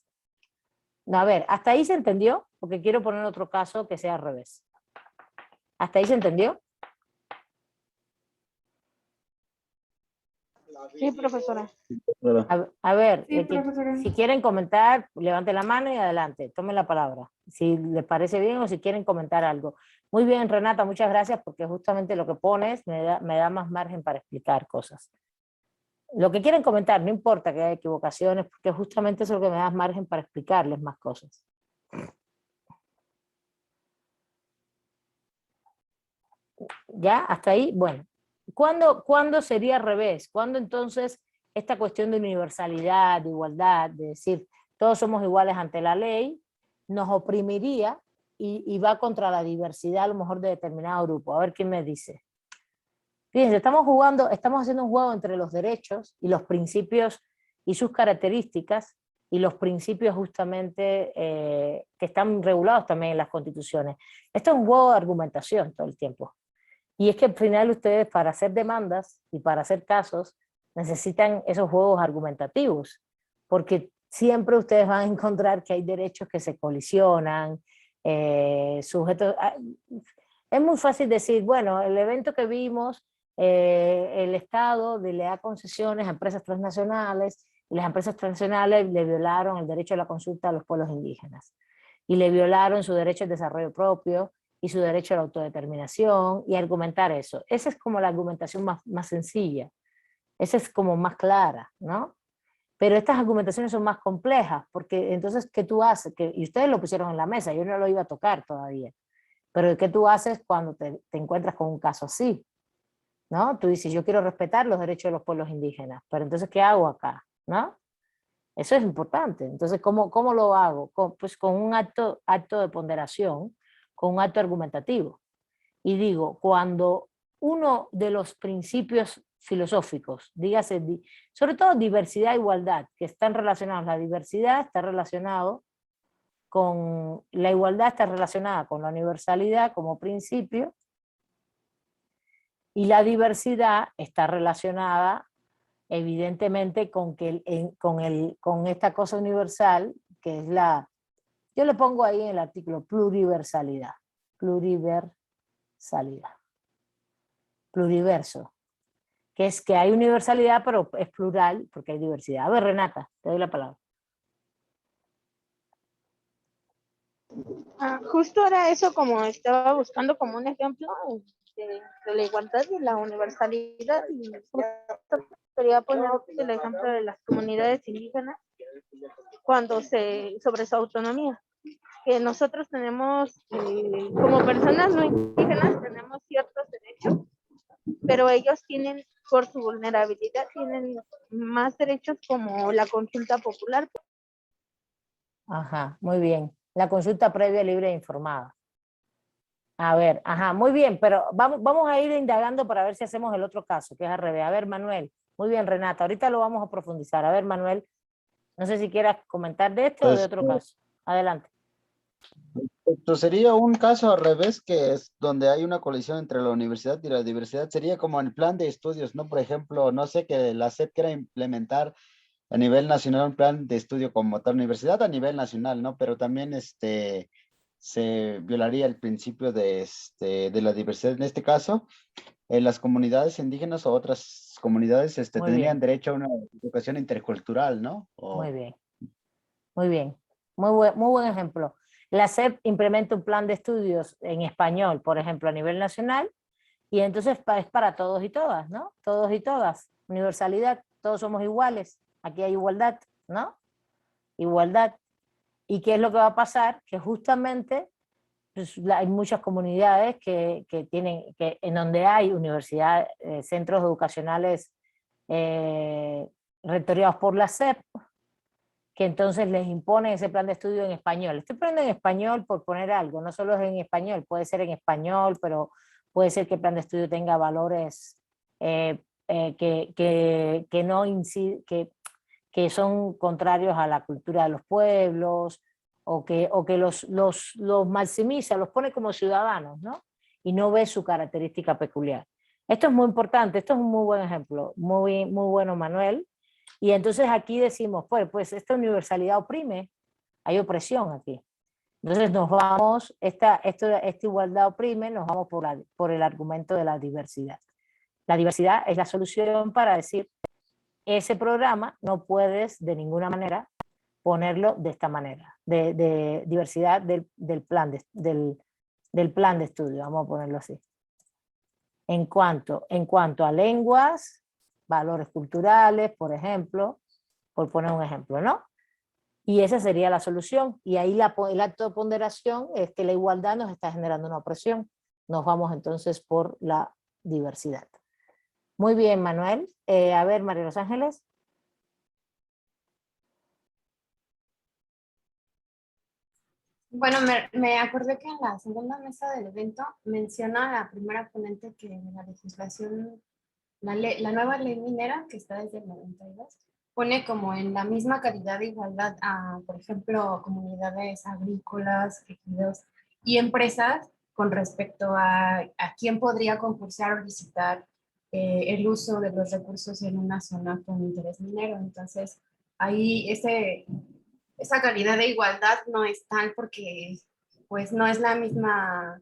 A ver, ¿hasta ahí se entendió? Porque quiero poner otro caso que sea al revés. ¿Hasta ahí se entendió?
Sí, profesora.
A ver,
Sí, profesora.
si quieren comentar, levanten la mano y adelante, tomen la palabra. Si les parece bien o si quieren comentar algo. Muy bien, Renata, muchas gracias porque justamente lo que pones me da más margen para explicar cosas. Lo que quieren comentar, no importa que haya equivocaciones, porque justamente eso es lo que me da margen para explicarles más cosas. ¿Ya? ¿Hasta ahí? Bueno. ¿Cuándo sería al revés? ¿Cuándo entonces esta cuestión de universalidad, de igualdad, de decir todos somos iguales ante la ley, nos oprimiría y va contra la diversidad a lo mejor de determinado grupo? A ver quién me dice. Fíjense, estamos haciendo un juego entre los derechos y los principios y sus características y los principios justamente que están regulados también en las constituciones. Esto es un juego de argumentación todo el tiempo. Y es que al final ustedes para hacer demandas y para hacer casos necesitan esos juegos argumentativos, porque siempre ustedes van a encontrar que hay derechos que se colisionan, sujetos... Es muy fácil decir, bueno, el evento que vimos, el Estado le da concesiones a empresas transnacionales y las empresas transnacionales le violaron el derecho a la consulta a los pueblos indígenas y le violaron su derecho al desarrollo propio y su derecho a la autodeterminación y argumentar eso. Esa es como la argumentación más sencilla, esa es como más clara, ¿no? Pero estas argumentaciones son más complejas, porque entonces, ¿qué tú haces? Y ustedes lo pusieron en la mesa, yo no lo iba a tocar todavía, pero ¿qué tú haces cuando te encuentras con un caso así? ¿No? Tú dices, yo quiero respetar los derechos de los pueblos indígenas, pero entonces, ¿qué hago acá? ¿No? Eso es importante. Entonces, ¿cómo lo hago? Pues con un acto de ponderación, con un acto argumentativo. Y digo, cuando uno de los principios filosóficos, dígase, sobre todo diversidad e igualdad, que están relacionados, la diversidad está relacionado con, la igualdad está relacionada con la universalidad como principio, y la diversidad está relacionada evidentemente con, con esta cosa universal, que es yo le pongo ahí en el artículo pluriversalidad, pluriverso, que es que hay universalidad, pero es plural porque hay diversidad. A ver, Renata, te doy la palabra.
Justo era eso, como estaba buscando como un ejemplo de la igualdad y la universalidad, y quería poner el ejemplo de las comunidades indígenas sobre su autonomía, que nosotros tenemos, como personas no indígenas, tenemos ciertos derechos, pero ellos tienen, por su vulnerabilidad, tienen más derechos como la consulta popular.
Ajá, muy bien. La consulta previa, libre e informada. A ver, ajá, muy bien, pero vamos a ir indagando para ver si hacemos el otro caso, que es al revés. A ver, Manuel. Muy bien, Renata, ahorita lo vamos a profundizar. A ver, Manuel, no sé si quieras comentar de este o de
Pues,
otro caso. Adelante.
esto sería un caso al revés, que es donde hay una colisión entre la universidad y la diversidad. Sería como en el plan de estudios, ¿no? Por ejemplo, no sé, que la SEP quiera implementar a nivel nacional un plan de estudio como tal universidad a nivel nacional, ¿no? Pero también se violaría el principio de la diversidad. En este caso, las comunidades indígenas o otras comunidades
Muy
tendrían
bien,
derecho a una educación intercultural, ¿no?
muy bien, muy bien. Muy buen ejemplo. La SEP implementa un plan de estudios en español, por ejemplo, a nivel nacional, y entonces es para todos y todas, ¿no? Todos y todas. Universalidad, todos somos iguales. Aquí hay igualdad, ¿no? Igualdad. ¿Y qué es lo que va a pasar? Que justamente pues, hay muchas comunidades que tienen, en donde hay universidades, centros educacionales rectoriados por la SEP, que entonces les imponen ese plan de estudio en español. Estoy poniendo en español por poner algo, no solo es en español, puede ser en español, pero puede ser que el plan de estudio tenga valores que no inciden, que son contrarios a la cultura de los pueblos, o que los maximiza, los pone como ciudadanos, ¿no? Y no ve su característica peculiar. Esto es muy importante, esto es un muy buen ejemplo, muy bueno, Manuel. Y entonces aquí decimos, pues esta universalidad oprime, hay opresión aquí. Entonces nos vamos, esta igualdad oprime, nos vamos por el argumento de la diversidad. La diversidad es la solución para decir, ese programa no puedes de ninguna manera ponerlo de esta manera, de diversidad del plan de estudio, vamos a ponerlo así. En cuanto a lenguas, valores culturales, por ejemplo, por poner un ejemplo, ¿no? Y esa sería la solución. Y ahí el acto de ponderación es que la igualdad nos está generando una opresión. Nos vamos entonces por la diversidad. Muy bien, Manuel. A ver, María Los Ángeles.
Bueno, me acordé que en la segunda mesa del evento menciona la primera ponente que la legislación, la nueva ley minera, que está desde el 92, pone como en la misma calidad de igualdad a, por ejemplo, comunidades agrícolas, ejidos y empresas con respecto a quién podría concursar o visitar el uso de los recursos en una zona con interés minero. Entonces, ahí esa calidad de igualdad no es tal porque pues no es la misma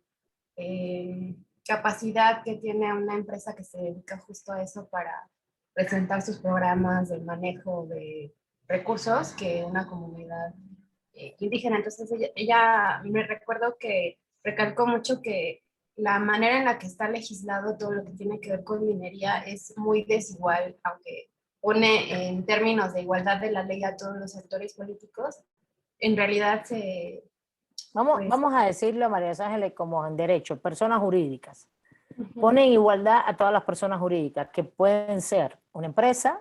capacidad que tiene una empresa que se dedica justo a eso para presentar sus programas de manejo de recursos que una comunidad indígena. Entonces ella me recuerdo que recalcó mucho que la manera en la que está legislado todo lo que tiene que ver con minería es muy desigual, aunque pone en términos de igualdad de la ley a todos los actores políticos, en realidad pues,
Vamos a decirlo, María Ángeles, como en derecho, personas jurídicas. Pone en igualdad a todas las personas jurídicas, que pueden ser una empresa,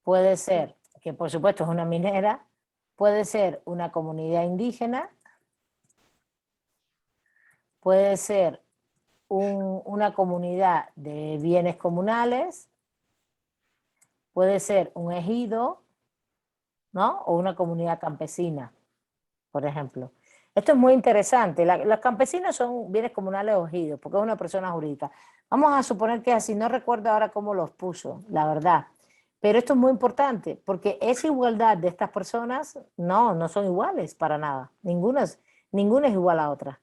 puede ser, que por supuesto es una minera, puede ser una comunidad indígena, puede ser una comunidad de bienes comunales, puede ser un ejido, ¿no? O una comunidad campesina, por ejemplo. Esto es muy interesante. Los campesinos son bienes comunales o ejidos, porque es una persona jurídica. Vamos a suponer que así, no recuerdo ahora cómo los puso, la verdad. Pero esto es muy importante, porque esa igualdad de estas personas, no son iguales para nada. Ninguna es igual a otra.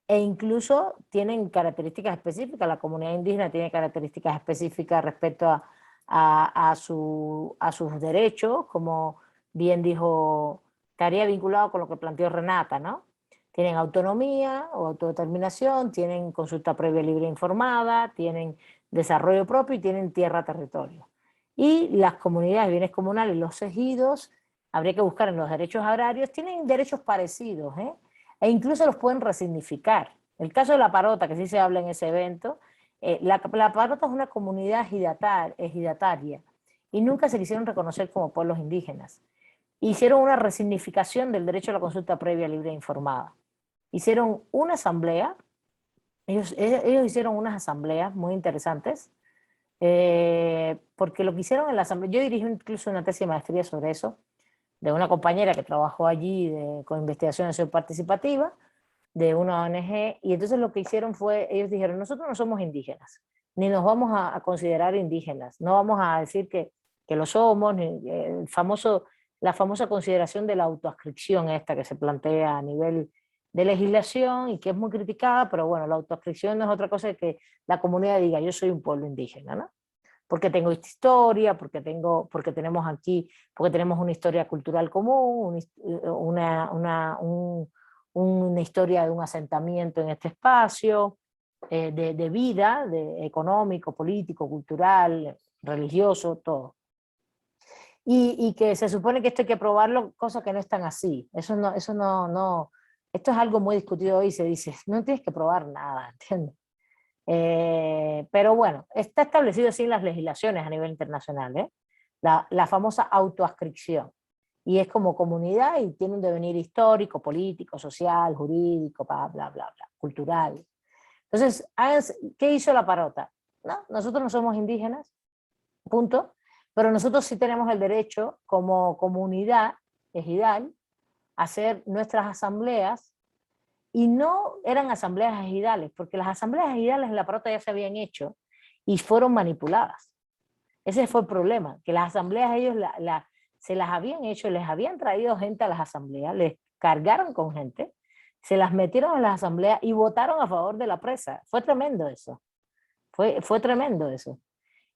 E incluso tienen características específicas. La comunidad indígena tiene características específicas respecto a sus derechos, como bien dijo, estaría vinculado con lo que planteó Renata, ¿no? Tienen autonomía o autodeterminación, tienen consulta previa libre e informada, tienen desarrollo propio y tienen tierra-territorio. Y las comunidades, bienes comunales, los ejidos, habría que buscar en los derechos agrarios, tienen derechos parecidos, ¿eh? E incluso los pueden resignificar. El caso de la Parota, que sí se habla en ese evento, la Parota es una comunidad ejidataria y nunca se quisieron reconocer como pueblos indígenas. Hicieron una resignificación del derecho a la consulta previa, libre e informada. Hicieron una asamblea, ellos hicieron unas asambleas muy interesantes, porque lo que hicieron en la asamblea, yo dirigí incluso una tesis de maestría sobre eso, de una compañera que trabajó allí con investigación participativa, de una ONG, y entonces lo que hicieron fue, ellos dijeron, nosotros no somos indígenas, ni nos vamos a considerar indígenas, no vamos a decir que lo somos, ni, la famosa consideración de la autoadscripción esta que se plantea a nivel de legislación y que es muy criticada, pero bueno, la autoadscripción no es otra cosa que la comunidad diga, yo soy un pueblo indígena, ¿no? Porque tengo esta historia, porque tenemos aquí, porque tenemos una historia cultural común, una historia de un asentamiento en este espacio, de vida, económico, político, cultural, religioso, todo. Y que se supone que esto hay que probarlo, cosas que no están así. Eso no, esto es algo muy discutido hoy, se dice, no tienes que probar nada, ¿entiendes? Pero bueno, está establecido así en las legislaciones a nivel internacional, ¿eh? La famosa autoadscripción. Y es como comunidad y tiene un devenir histórico, político, social, jurídico, bla, bla, bla, bla, cultural. Entonces, ¿qué hizo la Parota? No, nosotros no somos indígenas, punto, pero nosotros sí tenemos el derecho como comunidad ejidal a hacer nuestras asambleas. Y no eran asambleas ejidales, porque las asambleas ejidales en la Parota ya se habían hecho y fueron manipuladas. Ese fue el problema, que las asambleas ellos se las habían hecho, les habían traído gente a las asambleas, les cargaron con gente, se las metieron en las asambleas y votaron a favor de la presa. Fue tremendo eso, fue tremendo eso.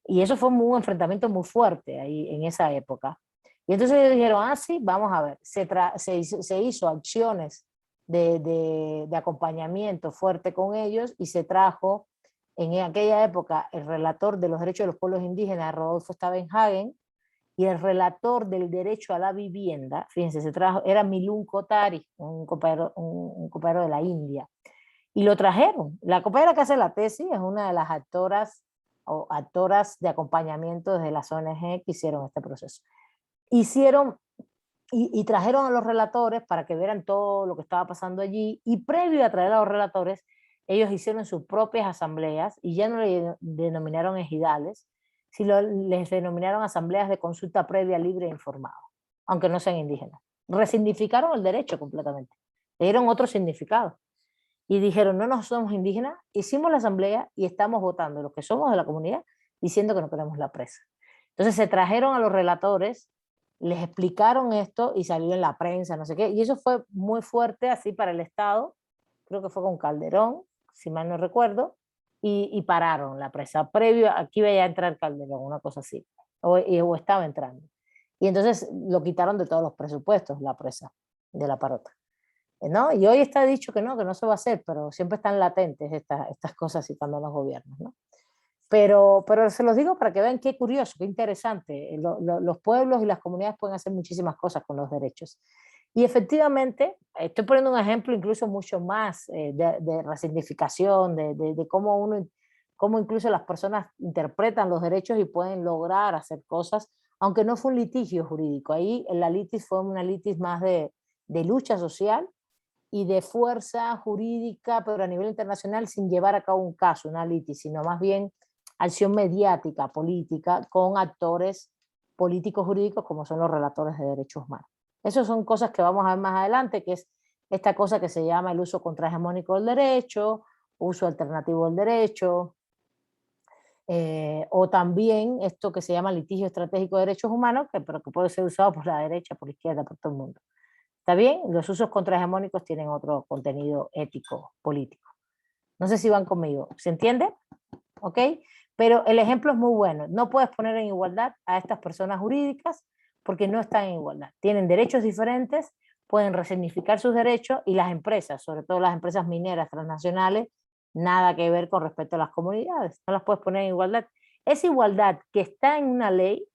Y eso fue un enfrentamiento muy fuerte ahí en esa época. Y entonces ellos dijeron, sí, vamos a ver, se hizo acciones de acompañamiento fuerte con ellos y se trajo en aquella época el relator de los derechos de los pueblos indígenas, Rodolfo Stavenhagen, y el relator del derecho a la vivienda, fíjense, se trajo, era Milun Kotari, un compañero de la India, y lo trajeron. La compañera que hace la tesis es una de las actoras de acompañamiento desde las ONG que hicieron este proceso. Hicieron y trajeron a los relatores para que vieran todo lo que estaba pasando allí, y previo a traer a los relatores, ellos hicieron sus propias asambleas y ya no le denominaron ejidales, sino les denominaron asambleas de consulta previa, libre e informada, aunque no sean indígenas. Resignificaron el derecho completamente, le dieron otro significado y dijeron, no somos indígenas, hicimos la asamblea y estamos votando los que somos de la comunidad diciendo que no queremos la presa. Entonces se trajeron a los relatores, les explicaron esto y salió en la prensa, no sé qué, y eso fue muy fuerte así para el Estado, creo que fue con Calderón, si mal no recuerdo, y pararon la presa. Previo, aquí iba a entrar Calderón, una cosa así, o estaba entrando. Y entonces lo quitaron de todos los presupuestos, la presa de la Parota. ¿No? Y hoy está dicho que no se va a hacer, pero siempre están latentes estas cosas y cuando los gobiernos, ¿no? Pero se los digo para que vean qué curioso, qué interesante. Los pueblos y las comunidades pueden hacer muchísimas cosas con los derechos. Y efectivamente, estoy poniendo un ejemplo incluso mucho más de resignificación, de cómo incluso las personas interpretan los derechos y pueden lograr hacer cosas, aunque no fue un litigio jurídico. Ahí la litis fue una litis más de lucha social y de fuerza jurídica, pero a nivel internacional, sin llevar a cabo un caso, una litis, sino más bien acción mediática, política, con actores políticos jurídicos como son los relatores de derechos humanos. Esas son cosas que vamos a ver más adelante, que es esta cosa que se llama el uso contrahegemónico del derecho, uso alternativo del derecho, o también esto que se llama litigio estratégico de derechos humanos, pero que puede ser usado por la derecha, por la izquierda, por todo el mundo. ¿Está bien? Los usos contrahegemónicos tienen otro contenido ético, político. No sé si van conmigo. ¿Se entiende? ¿Ok? Pero el ejemplo es muy bueno. No puedes poner en igualdad a estas personas jurídicas porque no están en igualdad. Tienen derechos diferentes, pueden resignificar sus derechos, y las empresas, sobre todo las empresas mineras transnacionales, nada que ver con respecto a las comunidades. No las puedes poner en igualdad. Esa igualdad que está en una ley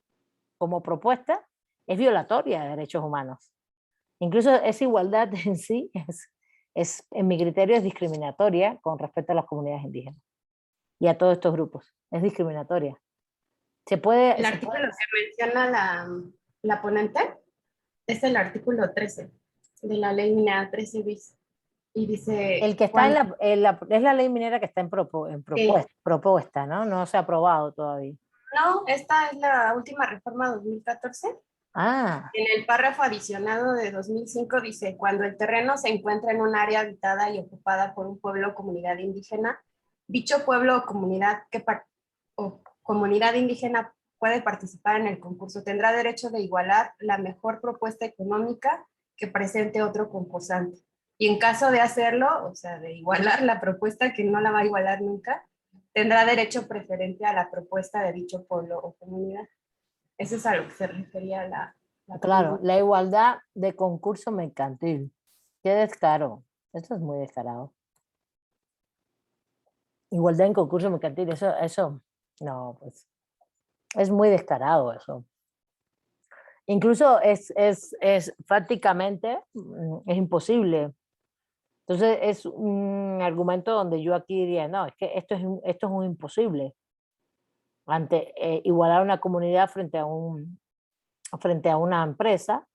como propuesta es violatoria de derechos humanos. Incluso esa igualdad en sí en mi criterio es discriminatoria con respecto a las comunidades indígenas y a todos estos grupos. Es discriminatoria.
El artículo que menciona la ponente es el artículo 13 de la ley minera 13 bis. Y dice...
El que está es la ley minera que está en propuesta, ¿no? No se ha aprobado todavía.
No, esta es la última reforma 2014.
Ah.
En el párrafo adicionado de 2005 dice, cuando el terreno se encuentra en un área habitada y ocupada por un pueblo o comunidad indígena, dicho pueblo o comunidad indígena puede participar en el concurso. Tendrá derecho de igualar la mejor propuesta económica que presente otro concursante. Y en caso de hacerlo, o sea, de igualar la propuesta, que no la va a igualar nunca, tendrá derecho preferente a la propuesta de dicho pueblo o comunidad. Eso es a lo que se refería la
claro, la igualdad de concurso mercantil. Qué descaro. Esto es muy descarado. Igualdad en concurso mercantil, eso, no, pues, es muy descarado eso. Incluso es prácticamente, es imposible. Entonces es un argumento donde yo aquí diría, no, es que esto es un imposible. Igualar una comunidad frente a una empresa.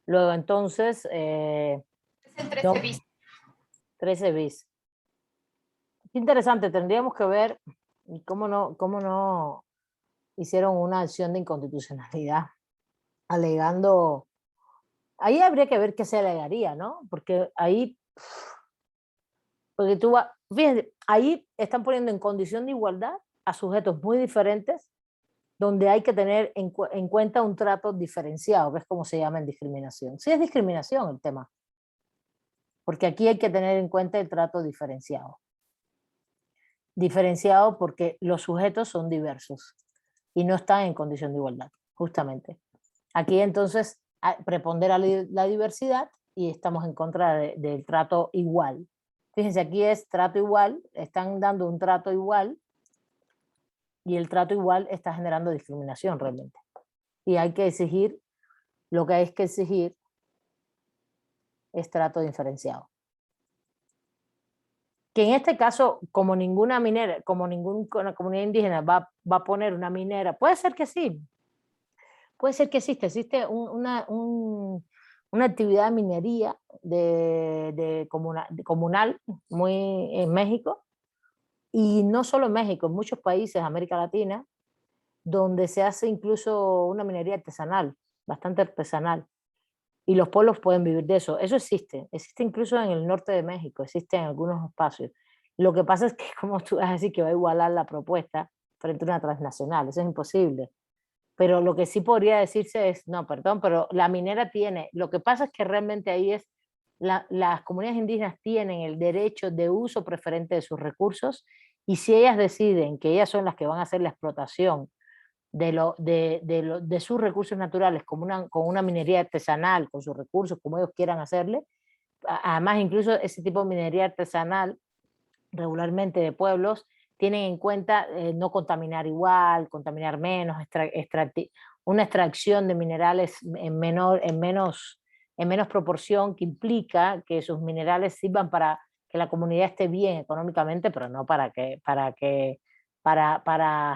Luego entonces...
es el 13 bis.
13 bis. Qué interesante, tendríamos que ver cómo no hicieron una acción de inconstitucionalidad alegando... Ahí habría que ver qué se alegaría, ¿no? Porque ahí... Porque fíjense, ahí están poniendo en condición de igualdad a sujetos muy diferentes, donde hay que tener en cuenta un trato diferenciado, que es como se llama en discriminación. Sí, es discriminación el tema, porque aquí hay que tener en cuenta el trato diferenciado. Diferenciado porque los sujetos son diversos y no están en condición de igualdad, justamente. Aquí entonces prepondera la diversidad y estamos en contra del trato igual. Fíjense, aquí es trato igual, están dando un trato igual y el trato igual está generando discriminación realmente. Y hay que exigir, lo que hay que exigir es trato diferenciado. Que en este caso, como ninguna minera, como ninguna comunidad indígena va a poner una minera, puede ser que sí, puede ser que existe una actividad de minería comunal muy en México, y no solo en México, en muchos países de América Latina, donde se hace incluso una minería artesanal, bastante artesanal, y los pueblos pueden vivir de eso. Eso existe incluso en el norte de México, existe en algunos espacios. Lo que pasa es que, como tú vas a decir, que va a igualar la propuesta frente a una transnacional, eso es imposible. Pero lo que sí podría decirse es, no, perdón, pero la minera tiene, lo que pasa es que realmente ahí es, las comunidades indígenas tienen el derecho de uso preferente de sus recursos, y si ellas deciden que ellas son las que van a hacer la explotación de sus recursos naturales con una minería artesanal, con sus recursos, como ellos quieran hacerle, además incluso ese tipo de minería artesanal regularmente de pueblos, tienen en cuenta no contaminar igual, contaminar menos, una extracción de minerales en menos proporción, que implica que sus minerales sirvan para que la comunidad esté bien económicamente, pero no para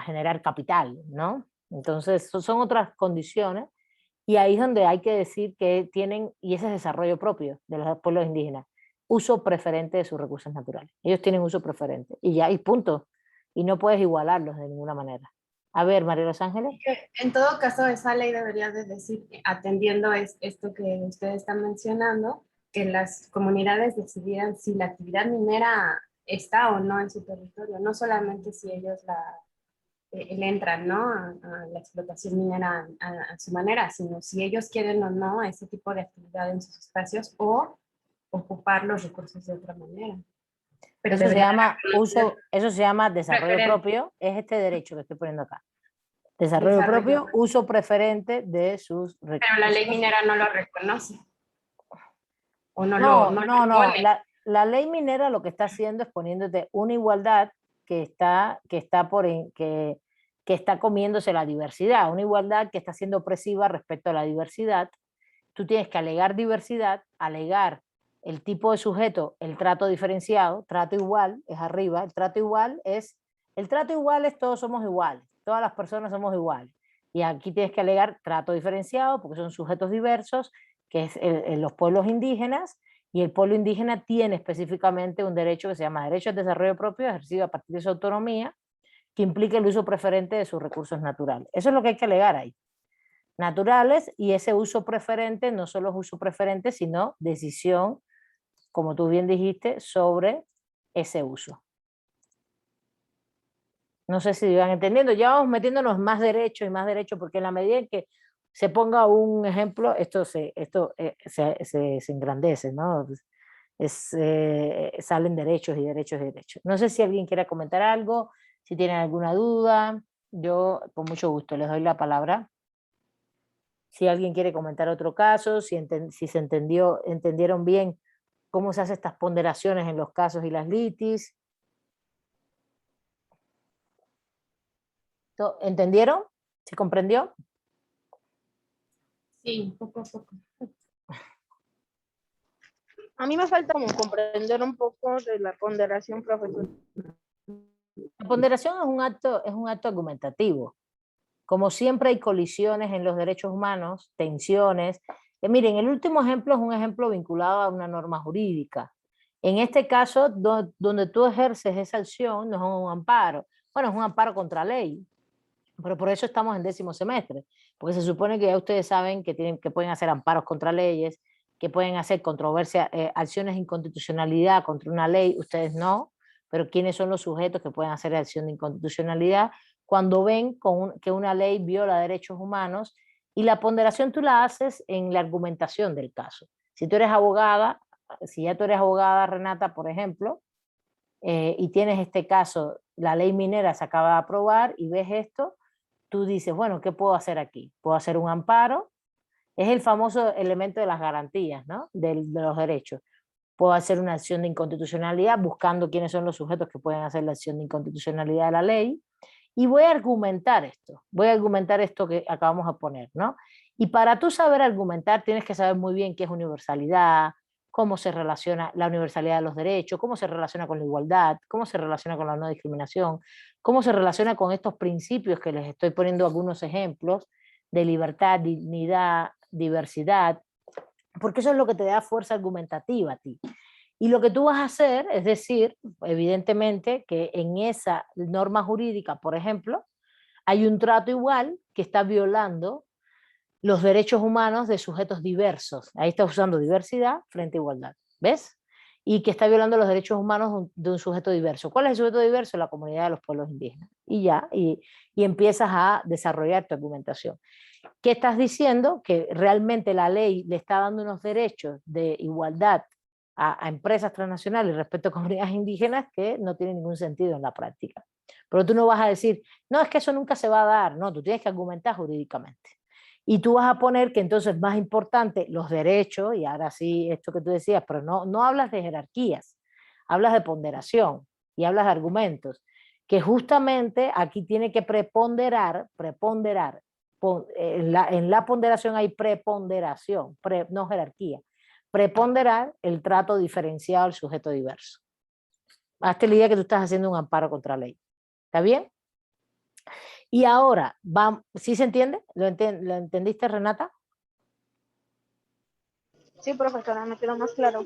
generar capital, ¿no? Entonces, son otras condiciones, y ahí es donde hay que decir que tienen, y ese es desarrollo propio de los pueblos indígenas, uso preferente de sus recursos naturales. Ellos tienen uso preferente, y ya, y punto. Y no puedes igualarlos de ninguna manera. A ver, María Los Ángeles.
En todo caso, esa ley debería de decir, atendiendo esto que ustedes están mencionando, que las comunidades decidieran si la actividad minera está o no en su territorio, no solamente si ellos le entran, ¿no? A la explotación minera a su manera, sino si ellos quieren o no ese tipo de actividad en sus espacios, o ocupar los recursos de otra manera. Pero
Eso se llama desarrollo propio, es este derecho que estoy poniendo acá. Desarrollo propio, uso preferente de sus recursos.
Pero la ley minera no lo reconoce. O no,
no. La ley minera lo que está haciendo es poniéndote una igualdad que está comiéndose la diversidad, una igualdad que está siendo opresiva respecto a la diversidad. Tú tienes que alegar diversidad, alegar el tipo de sujeto, el trato diferenciado, trato igual, es arriba, el trato igual es todos somos iguales, todas las personas somos iguales. Y aquí tienes que alegar trato diferenciado, porque son sujetos diversos, que es los pueblos indígenas, y el pueblo indígena tiene específicamente un derecho que se llama derecho al desarrollo propio, ejercido a partir de su autonomía, que implica el uso preferente de sus recursos naturales. Eso es lo que hay que alegar ahí. Naturales, y ese uso preferente no solo es uso preferente, sino decisión, como tú bien dijiste, sobre ese uso. No sé si van entendiendo, ya vamos metiéndonos más derecho y más derecho, porque en la medida en que se ponga un ejemplo, esto se engrandece, ¿no? Salen derechos y derechos y derechos. No sé si alguien quiere comentar algo, si tienen alguna duda, yo con mucho gusto les doy la palabra. Si alguien quiere comentar otro caso, si se entendieron bien cómo se hacen estas ponderaciones en los casos y las litis. ¿Entendieron? ¿Se comprendió?
Sí, poco a poco.
A mí me falta comprender un poco de la ponderación, profesor.
La ponderación es un acto argumentativo. Como siempre hay colisiones en los derechos humanos, tensiones. Miren, el último ejemplo es un ejemplo vinculado a una norma jurídica. En este caso, donde tú ejerces esa acción, no es un amparo. Bueno, es un amparo contra ley, pero por eso estamos en 10º semestre, porque se supone que ya ustedes saben que pueden hacer amparos contra leyes, que pueden hacer controversia, acciones de inconstitucionalidad contra una ley. Ustedes no, pero ¿quiénes son los sujetos que pueden hacer acción de inconstitucionalidad cuando ven que una ley viola derechos humanos? Y la ponderación tú la haces en la argumentación del caso. Si tú eres abogada, si ya tú eres abogada, Renata, por ejemplo, y tienes este caso, la ley minera se acaba de aprobar y ves esto, tú dices, bueno, ¿qué puedo hacer aquí? Puedo hacer un amparo, es el famoso elemento de las garantías, ¿no? De los derechos. Puedo hacer una acción de inconstitucionalidad buscando quiénes son los sujetos que pueden hacer la acción de inconstitucionalidad de la ley, y voy a argumentar esto que acabamos de poner, ¿no? Y para tú saber argumentar tienes que saber muy bien qué es universalidad, cómo se relaciona la universalidad de los derechos, cómo se relaciona con la igualdad, cómo se relaciona con la no discriminación, cómo se relaciona con estos principios que les estoy poniendo algunos ejemplos de libertad, dignidad, diversidad, porque eso es lo que te da fuerza argumentativa a ti. Y lo que tú vas a hacer es decir, evidentemente, que en esa norma jurídica, por ejemplo, hay un trato igual que está violando los derechos humanos de sujetos diversos. Ahí está usando diversidad frente a igualdad. ¿Ves? Y que está violando los derechos humanos de un sujeto diverso. ¿Cuál es el sujeto diverso? La comunidad de los pueblos indígenas. Y ya, y empiezas a desarrollar tu argumentación. ¿Qué estás diciendo? Que realmente la ley le está dando unos derechos de igualdad a empresas transnacionales respecto a comunidades indígenas que no tienen ningún sentido en la práctica. Pero tú no vas a decir, no, es que eso nunca se va a dar. No, tú tienes que argumentar jurídicamente. Y tú vas a poner que entonces más importante los derechos, y ahora sí, esto que tú decías, pero no hablas de jerarquías, hablas de ponderación y hablas de argumentos, que justamente aquí tiene que preponderar, en la ponderación hay preponderación, no jerarquía, preponderar el trato diferenciado al sujeto diverso. Hazte la idea que tú estás haciendo un amparo contra ley. ¿Está bien? Y ahora, ¿sí se entiende? ¿Lo entendiste, Renata?
Sí, profesora, me quedó más claro.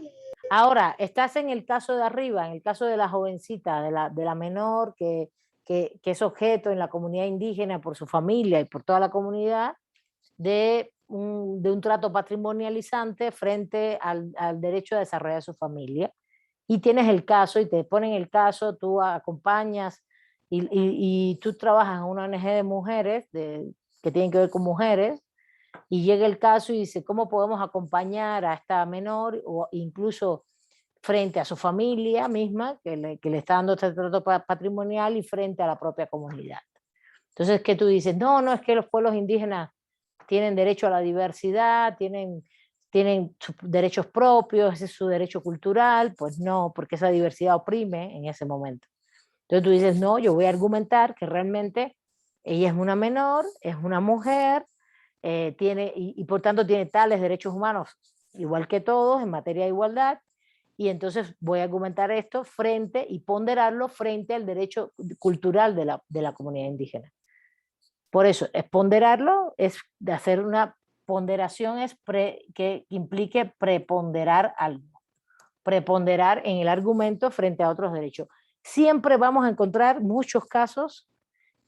Ahora, estás en el caso de arriba, en el caso de la jovencita, de la menor que es objeto en la comunidad indígena por su familia y por toda la comunidad de un trato patrimonializante frente al derecho a desarrollar su familia. Y tienes el caso y te ponen el caso, tú acompañas y tú trabajas en una ONG de mujeres que tienen que ver con mujeres y llega el caso y dice, ¿cómo podemos acompañar a esta menor o incluso frente a su familia misma que le está dando este trato patrimonial y frente a la propia comunidad? Entonces, ¿qué tú dices? No, es que los pueblos indígenas tienen derecho a la diversidad, tienen sus derechos propios, ese es su derecho cultural. Pues no, porque esa diversidad oprime en ese momento. Entonces tú dices, no, yo voy a argumentar que realmente ella es una menor, es una mujer, y por tanto tiene tales derechos humanos igual que todos en materia de igualdad, y entonces voy a argumentar esto frente y ponderarlo frente al derecho cultural de la comunidad indígena. Por eso, es ponderarlo, es de hacer una ponderación que implique preponderar algo, preponderar en el argumento frente a otros derechos. Siempre vamos a encontrar muchos casos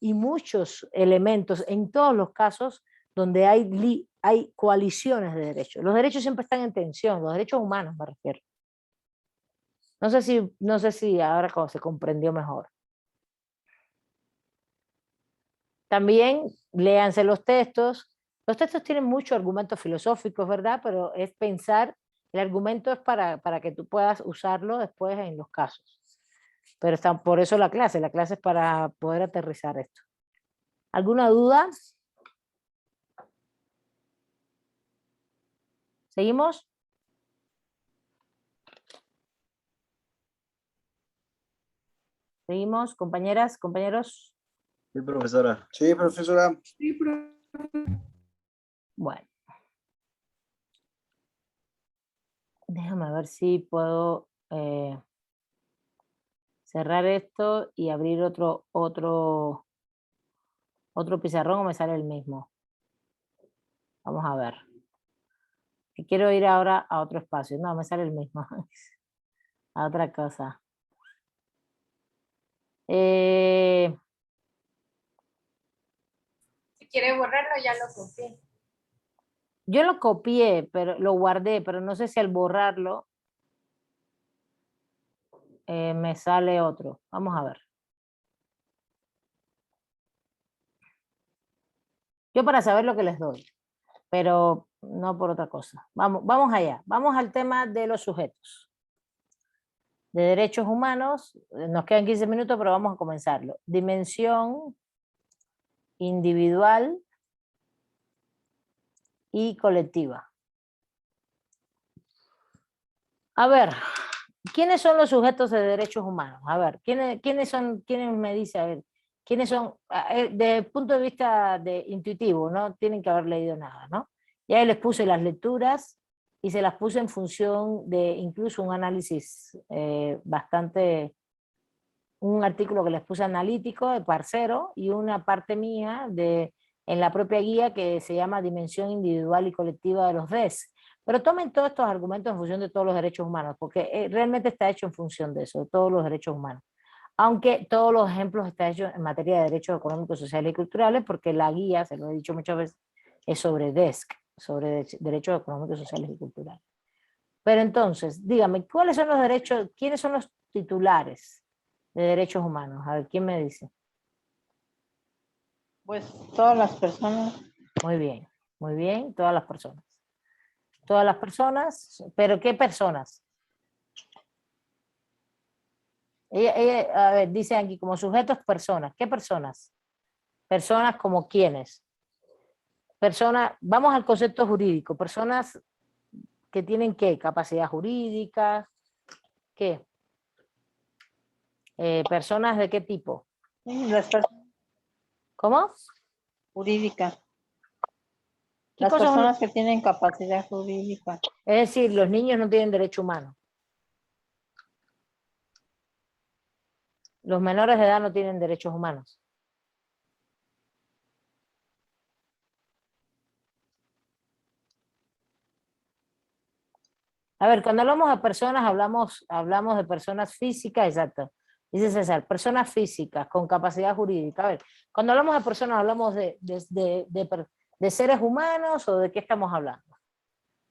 y muchos elementos, en todos los casos, donde hay coaliciones de derechos. Los derechos siempre están en tensión, los derechos humanos me refiero. No sé si ahora se comprendió mejor. También léanse los textos. Los textos tienen muchos argumentos filosóficos, ¿verdad? Pero es pensar, el argumento es para que tú puedas usarlo después en los casos. Pero por eso la clase es para poder aterrizar esto. ¿Alguna duda? ¿Seguimos? ¿Seguimos, compañeras, compañeros?
Sí, profesora.
Sí, profesora.
Bueno. Déjame ver si puedo cerrar esto y abrir otro pizarrón o me sale el mismo. Vamos a ver. Y quiero ir ahora a otro espacio. No, me sale el mismo. A otra cosa.
Si quiere borrarlo, ya lo copié.
Yo lo copié, pero lo guardé, pero no sé si al borrarlo me sale otro. Vamos a ver. Yo para saber lo que les doy, pero no por otra cosa. Vamos allá. Vamos al tema de los sujetos. De derechos humanos, nos quedan 15 minutos, pero vamos a comenzarlo. Dimensión individual y colectiva. A ver, ¿quiénes son los sujetos de derechos humanos? A ver, ¿quiénes me dice? A ver, ¿quiénes son? Desde el punto de vista intuitivo, no tienen que haber leído nada, ¿no? Ya les puse las lecturas y se las puse en función de incluso un análisis un artículo que les puse analítico de Parcero y una parte mía en la propia guía que se llama Dimensión Individual y Colectiva de los DES. Pero tomen todos estos argumentos en función de todos los derechos humanos, porque realmente está hecho en función de eso, de todos los derechos humanos. Aunque todos los ejemplos están hechos en materia de derechos económicos, sociales y culturales, porque la guía, se lo he dicho muchas veces, es sobre DESC, sobre derechos económicos, sociales y culturales. Pero entonces, dígame, ¿cuáles son los derechos, quiénes son los titulares de derechos humanos? A ver, ¿quién me dice?
Pues todas las personas.
Muy bien, todas las personas. Todas las personas, pero ¿qué personas? A ver, dice aquí como sujetos personas. ¿Qué personas? Personas como quiénes. Personas, vamos al concepto jurídico, personas que tienen ¿qué? Capacidad jurídica, ¿qué? Personas de qué tipo.
Las personas
¿Cómo?
jurídicas.
¿Qué
Las
cosas son?
personas que tienen capacidad jurídica.
Es decir, los niños no tienen derecho humano. Los menores de edad no tienen derechos humanos. A ver, cuando hablamos de personas, hablamos de personas físicas, exacto. Dice César, personas físicas con capacidad jurídica. A ver, cuando hablamos de personas, ¿hablamos de seres humanos o de qué estamos hablando?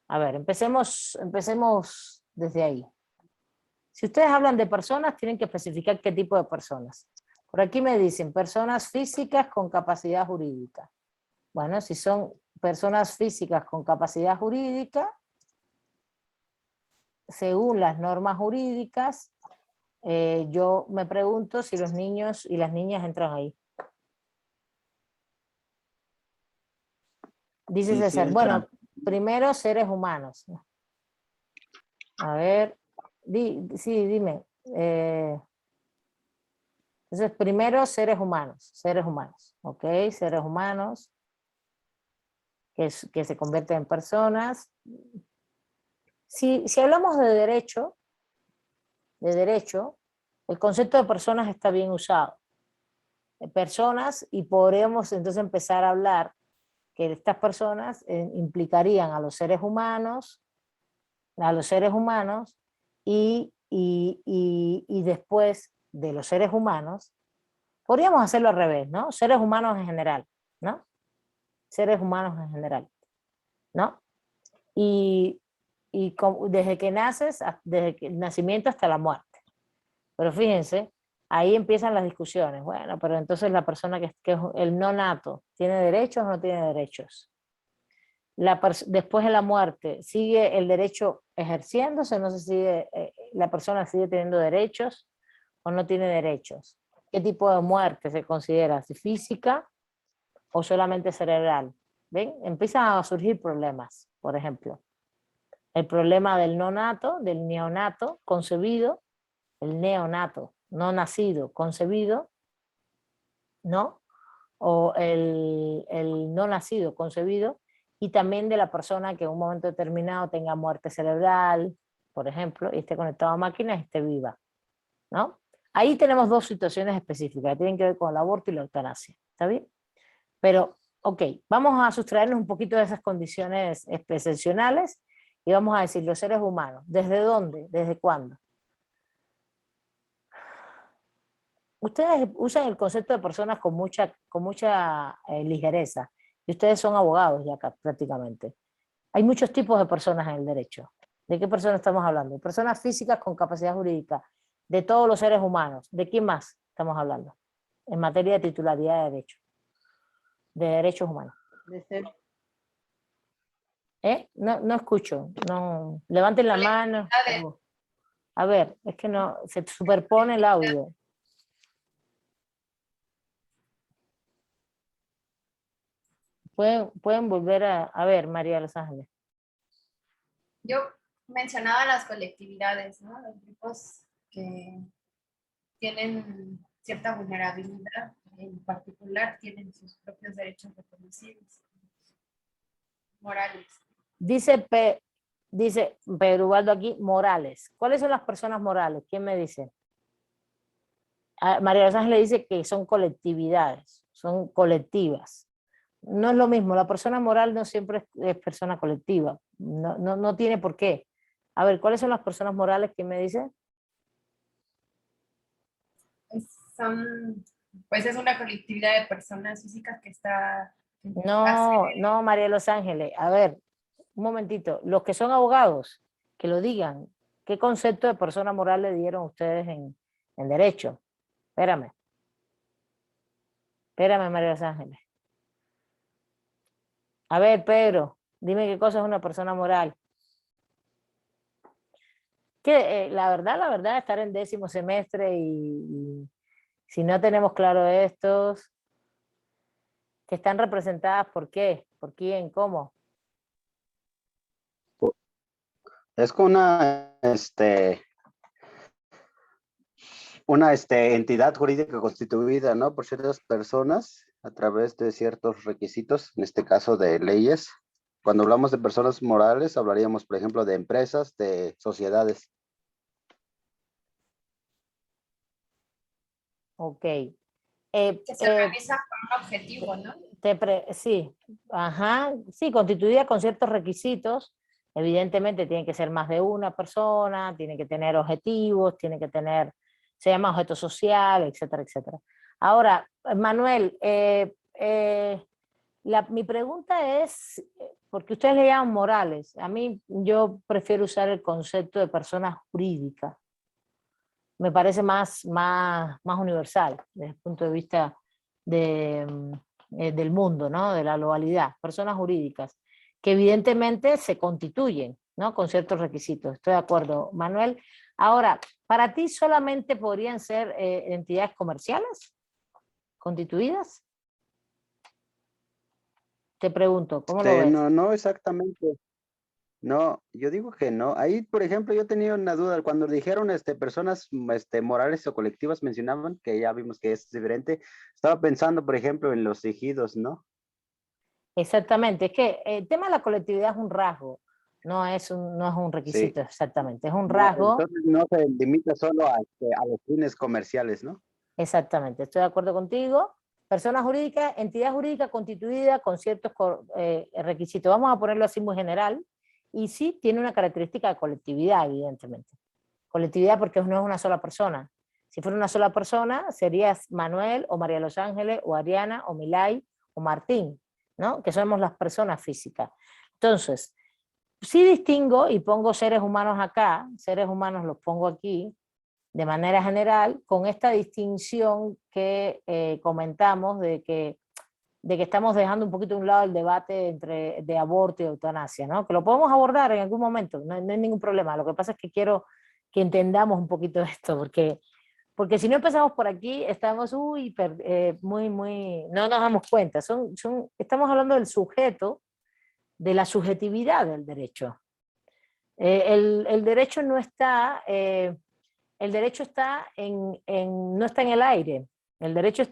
A ver, empecemos desde ahí. Si ustedes hablan de personas, tienen que especificar qué tipo de personas. Por aquí me dicen personas físicas con capacidad jurídica. Bueno, si son personas físicas con capacidad jurídica, según las normas jurídicas, yo me pregunto si los niños y las niñas entran ahí. Dice
Sí, sí
César,
entra.
bueno, primero seres humanos. A ver, sí, dime. Entonces, primero seres humanos, ¿ok? Seres humanos que se convierten en personas. Si hablamos de derecho, el concepto de personas está bien usado. Personas, y podríamos entonces empezar a hablar que estas personas implicarían a los seres humanos y después de los seres humanos, podríamos hacerlo al revés, ¿no? Seres humanos en general, ¿no? Seres humanos en general, ¿no? Y desde que naces, desde el nacimiento hasta la muerte. Pero fíjense, ahí empiezan las discusiones. Bueno, pero entonces la persona que es el no nato, ¿tiene derechos o no tiene derechos? Después de la muerte, ¿sigue el derecho ejerciéndose? ¿No se sigue, la persona sigue teniendo derechos o no tiene derechos? ¿Qué tipo de muerte se considera? ¿Si física o solamente cerebral? ¿Ven? Empiezan a surgir problemas, por ejemplo. El problema del no nato, del neonato concebido, el neonato, no nacido, concebido, ¿no? O el no nacido, concebido, y también de la persona que en un momento determinado tenga muerte cerebral, por ejemplo, y esté conectado a máquinas y esté viva, ¿no? Ahí tenemos dos situaciones específicas que tienen que ver con el aborto y la eutanasia, ¿está bien? Pero, ok, vamos a sustraernos un poquito de esas condiciones excepcionales y vamos a decir los seres humanos, ¿desde dónde? ¿Desde cuándo? Ustedes usan el concepto de personas con mucha ligereza, y ustedes son abogados ya acá, prácticamente. Hay muchos tipos de personas en el derecho. ¿De qué personas estamos hablando? Personas físicas con capacidad jurídica, de todos los seres humanos. ¿De quién más estamos hablando? En materia de titularidad de derecho, de derechos humanos.
De ser.
No escucho. No. Levanten la mano. A ver, es que no, se superpone el audio. Pueden volver a ver, María Los Ángeles.
Yo mencionaba las colectividades, ¿no? Los grupos que tienen cierta vulnerabilidad, en particular tienen sus propios derechos reconocidos, morales.
Dice Pedro Ubaldo aquí, morales. ¿Cuáles son las personas morales? ¿Quién me dice? María Los Ángeles dice que son colectividades, son colectivas. No es lo mismo, la persona moral no siempre es persona colectiva, no tiene por qué. A ver, ¿cuáles son las personas morales que me dice?
Pues es una colectividad de personas físicas que está en
No, María de los Ángeles, a ver, un momentito, los que son abogados, que lo digan, ¿qué concepto de persona moral le dieron ustedes en derecho? Espérame, María de los Ángeles. A ver, Pedro, dime qué cosa es una persona moral. Que la verdad, estar en 10º semestre y si no tenemos claro estos, que están representadas por qué, por quién, cómo.
Es con una entidad jurídica constituida, ¿no? Por ciertas personas a través de ciertos requisitos, en este caso de leyes. Cuando hablamos de personas morales, hablaríamos, por ejemplo, de empresas, de sociedades.
Ok.
que se realiza con un objetivo, ¿no?
Sí, ajá, sí, constituida con ciertos requisitos. Evidentemente tiene que ser más de una persona, tiene que tener objetivos, tiene que tener, se llama objeto social, etcétera, etcétera. Ahora, Manuel, mi pregunta es, porque ustedes le llaman morales, a mí yo prefiero usar el concepto de persona jurídica. Me parece más universal desde el punto de vista del mundo, ¿no? De la globalidad. Personas jurídicas que evidentemente se constituyen, ¿no? Con ciertos requisitos. Estoy de acuerdo, Manuel. Ahora, ¿para ti solamente podrían ser entidades comerciales constituidas? Te pregunto, ¿cómo lo ves?
No exactamente. No, yo digo que no. Ahí, por ejemplo, yo tenía una duda. Cuando dijeron personas morales o colectivas, mencionaban, que ya vimos que es diferente. Estaba pensando, por ejemplo, en los ejidos, ¿no?
Exactamente, es que el tema de la colectividad es un rasgo, no es un
Sí.
requisito exactamente, es un
No,
rasgo.
entonces no se limita solo a los fines comerciales, ¿no?
Exactamente, estoy de acuerdo contigo. Persona jurídica, entidad jurídica constituida con ciertos requisitos. Vamos a ponerlo así muy general. Y sí, tiene una característica de colectividad, evidentemente. Colectividad porque no es una sola persona. Si fuera una sola persona, serías Manuel o María Los Ángeles o Ariana o Milay o Martín, ¿no? Que somos las personas físicas. Entonces, sí distingo y pongo seres humanos acá, seres humanos los pongo aquí, de manera general, con esta distinción que comentamos de que estamos dejando un poquito a un lado el debate de aborto y eutanasia, ¿no? Que lo podemos abordar en algún momento, no hay ningún problema. Lo que pasa es que quiero que entendamos un poquito esto, porque si no empezamos por aquí, estamos no nos damos cuenta. Estamos hablando del sujeto, de la subjetividad del derecho. El derecho no está... el derecho no está en el aire. El derecho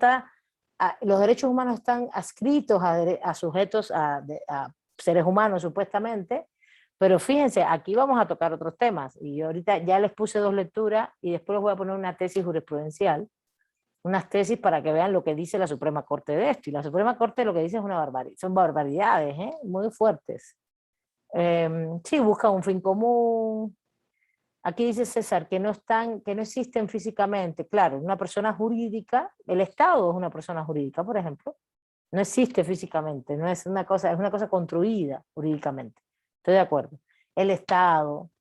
los derechos humanos están adscritos a sujetos, a seres humanos supuestamente, pero fíjense, aquí vamos a tocar otros temas, y ahorita ya les puse 2 lecturas, y después les voy a poner una tesis jurisprudencial, unas tesis para que vean lo que dice la Suprema Corte de esto, y la Suprema Corte lo que dice es son barbaridades, muy fuertes. Sí, busca un fin común. Aquí dice César que no existen físicamente. Claro, una persona jurídica, el Estado es una persona jurídica, por ejemplo, no existe físicamente, no es una cosa, es una cosa construida jurídicamente. Estoy de acuerdo. El Estado,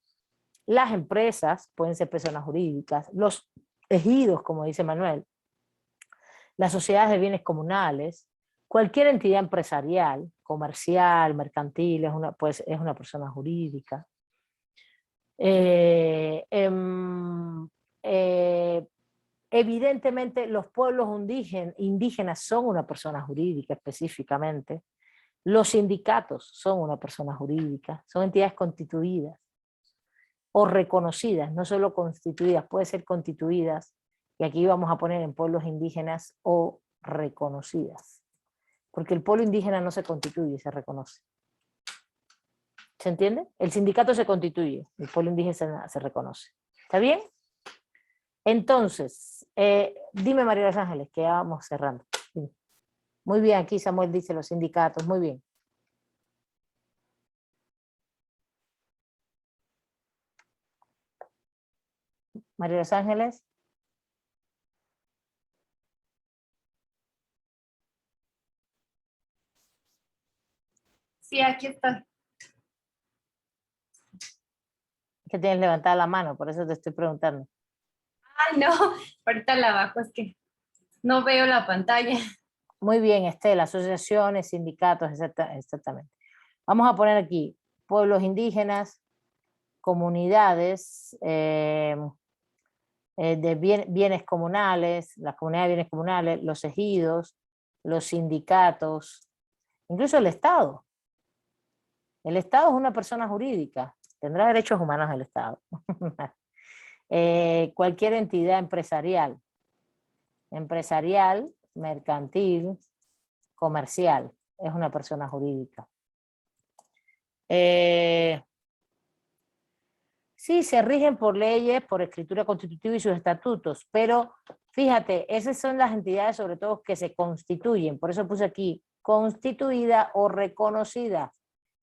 las empresas pueden ser personas jurídicas, los ejidos, como dice Manuel, las sociedades de bienes comunales, cualquier entidad empresarial, comercial, mercantil, es una persona jurídica. Evidentemente los pueblos indígenas son una persona jurídica específicamente, los sindicatos son una persona jurídica, son entidades constituidas o reconocidas, no solo constituidas, puede ser constituidas, y aquí vamos a poner en pueblos indígenas o reconocidas, porque el pueblo indígena no se constituye, se reconoce. ¿Se entiende? El sindicato se constituye, el pueblo indígena se reconoce. ¿Está bien? Entonces, dime María de los Ángeles, que ya vamos cerrando. Dime. Muy bien, aquí Samuel dice los sindicatos, muy bien. María Los Ángeles.
Sí, aquí está.
Que tienes levantada la mano, por eso te estoy preguntando.
Ay, no, ahorita la bajo, es que no veo la pantalla.
Muy bien, Estela, asociaciones, sindicatos, exactamente. Vamos a poner aquí pueblos indígenas, comunidades de bienes comunales, las comunidades de bienes comunales, los ejidos, los sindicatos, incluso el Estado. El Estado es una persona jurídica, tendrá derechos humanos el Estado. Cualquier entidad empresarial, mercantil, comercial, es una persona jurídica. Sí, se rigen por leyes, por escritura constitutiva y sus estatutos, pero fíjate, esas son las entidades sobre todo que se constituyen, por eso puse aquí, constituida o reconocida.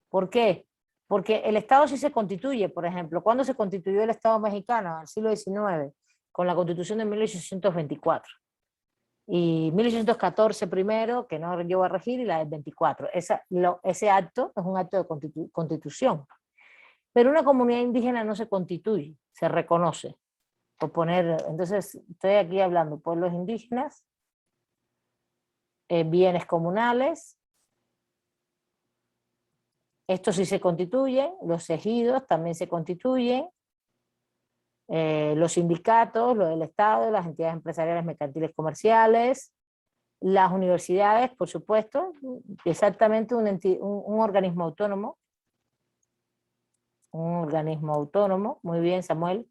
¿Por qué? Porque el Estado sí se constituye, por ejemplo, ¿cuándo se constituyó el Estado mexicano? En el siglo XIX, con la Constitución de 1824. Y 1814 primero, que no llegó a regir, y la del 24. Ese acto es un acto de constitución. Pero una comunidad indígena no se constituye, se reconoce. Por poner, entonces, estoy aquí hablando pueblos indígenas, bienes comunales, estos sí se constituyen, los ejidos también se constituyen, los sindicatos, los del Estado, las entidades empresariales, mercantiles, comerciales, las universidades, por supuesto, exactamente un organismo autónomo. Un organismo autónomo, muy bien, Samuel.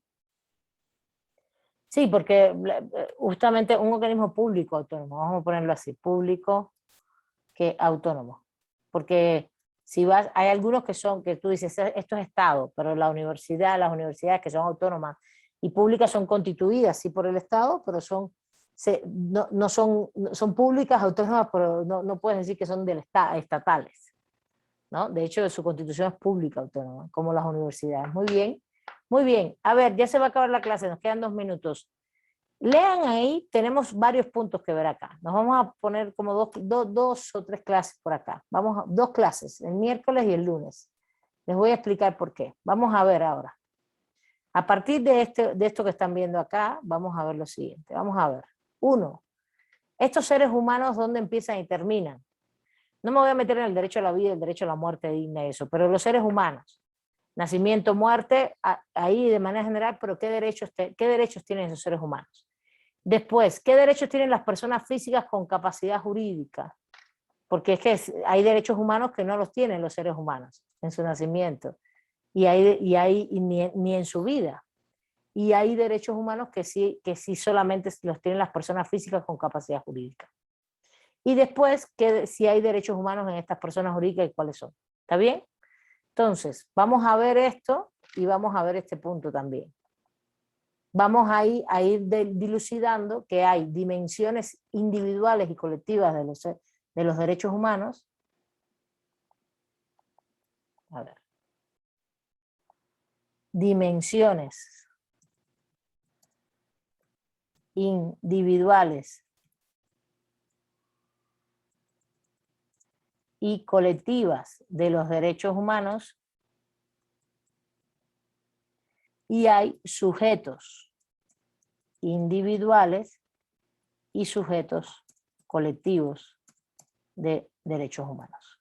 Sí, porque justamente un organismo público autónomo, vamos a ponerlo así, público que autónomo. Porque si vas, hay algunos que tú dices, esto es Estado, pero las universidades que son autónomas y públicas son constituidas, sí, por el Estado, pero son públicas, autónomas, pero no puedes decir que son estatales, ¿no? De hecho, su constitución es pública autónoma, como las universidades. Muy bien, muy bien. A ver, ya se va a acabar la clase, nos quedan 2 minutos. Lean ahí, tenemos varios puntos que ver acá. Nos vamos a poner como dos o 3 clases por acá. Vamos a 2 clases, el miércoles y el lunes. Les voy a explicar por qué. Vamos a ver ahora. A partir de esto que están viendo acá, vamos a ver lo siguiente. Vamos a ver. 1. Estos seres humanos, ¿dónde empiezan y terminan? No me voy a meter en el derecho a la vida, el derecho a la muerte digna y eso, pero los seres humanos, nacimiento, muerte, ahí de manera general, pero ¿qué derechos tienen esos seres humanos? Después, ¿qué derechos tienen las personas físicas con capacidad jurídica? Porque es que hay derechos humanos que no los tienen los seres humanos en su nacimiento, ni en su vida. Y hay derechos humanos que sí solamente los tienen las personas físicas con capacidad jurídica. Y después, si hay derechos humanos en estas personas jurídicas y cuáles son. ¿Está bien? Entonces, vamos a ver esto y vamos a ver este punto también. Vamos a ir dilucidando que hay dimensiones individuales y colectivas de los derechos humanos. A ver. Dimensiones individuales y colectivas de los derechos humanos, y hay sujetos individuales y sujetos colectivos de derechos humanos.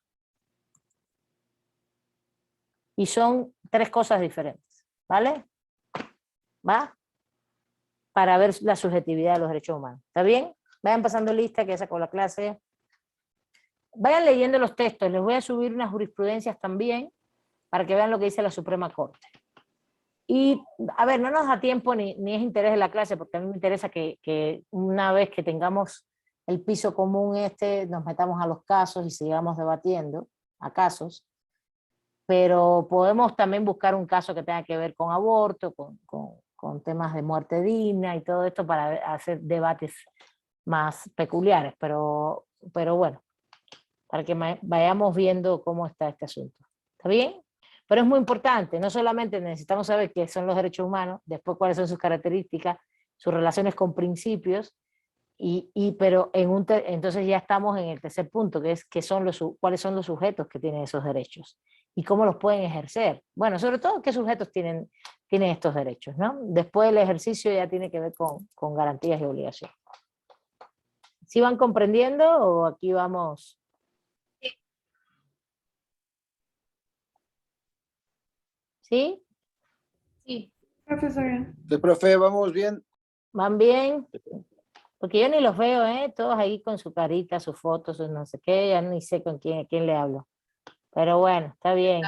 Y son 3 cosas diferentes, ¿vale? ¿Va? Para ver la subjetividad de los derechos humanos. ¿Está bien? Vayan pasando lista que ya sacó la clase. Vayan leyendo los textos, les voy a subir unas jurisprudencias también para que vean lo que dice la Suprema Corte. Y, a ver, no nos da tiempo ni es interés de la clase, porque a mí me interesa que una vez que tengamos el piso común nos metamos a los casos y sigamos debatiendo a casos, pero podemos también buscar un caso que tenga que ver con aborto, con temas de muerte digna y todo esto para hacer debates más peculiares, pero pero bueno, para que vayamos viendo cómo está este asunto. ¿Está bien? Pero es muy importante, no solamente necesitamos saber qué son los derechos humanos, después cuáles son sus características, sus relaciones con principios, pero entonces ya estamos en el tercer punto, que es cuáles son los sujetos que tienen esos derechos y cómo los pueden ejercer. Bueno, sobre todo qué sujetos tienen estos derechos, ¿no? Después el ejercicio ya tiene que ver con garantías y obligaciones. ¿Sí van comprendiendo o aquí vamos? ¿Sí?
Sí.
Profesora.
Sí, profe, vamos bien.
¿Van bien? Porque yo ni los veo, todos ahí con su carita, sus fotos, sus no sé qué, ya ni sé a quién le hablo. Pero bueno, está bien,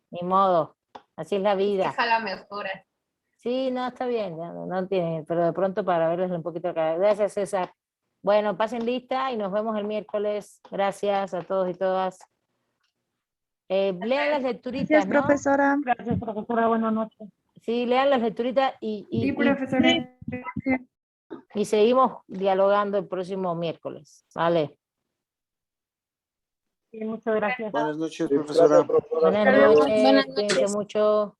ni modo, así es la vida.
Ojalá mejora.
Sí, no, está bien, ya no tiene, pero de pronto para verles un poquito acá. Gracias, César. Bueno, pasen lista y nos vemos el miércoles. Gracias a todos y todas. Lean las lecturitas,
Gracias,
¿no?
profesora.
Gracias, profesora. Buenas noches.
Sí, lean las lecturitas
Sí, profesora.
y seguimos dialogando el próximo miércoles. Vale.
Sí, muchas gracias.
Buenas noches,
Sí,
profesora.
gracias, profesora.
Buenas
Hasta luego.
noches,
Buenas
cuídense
noches.
mucho.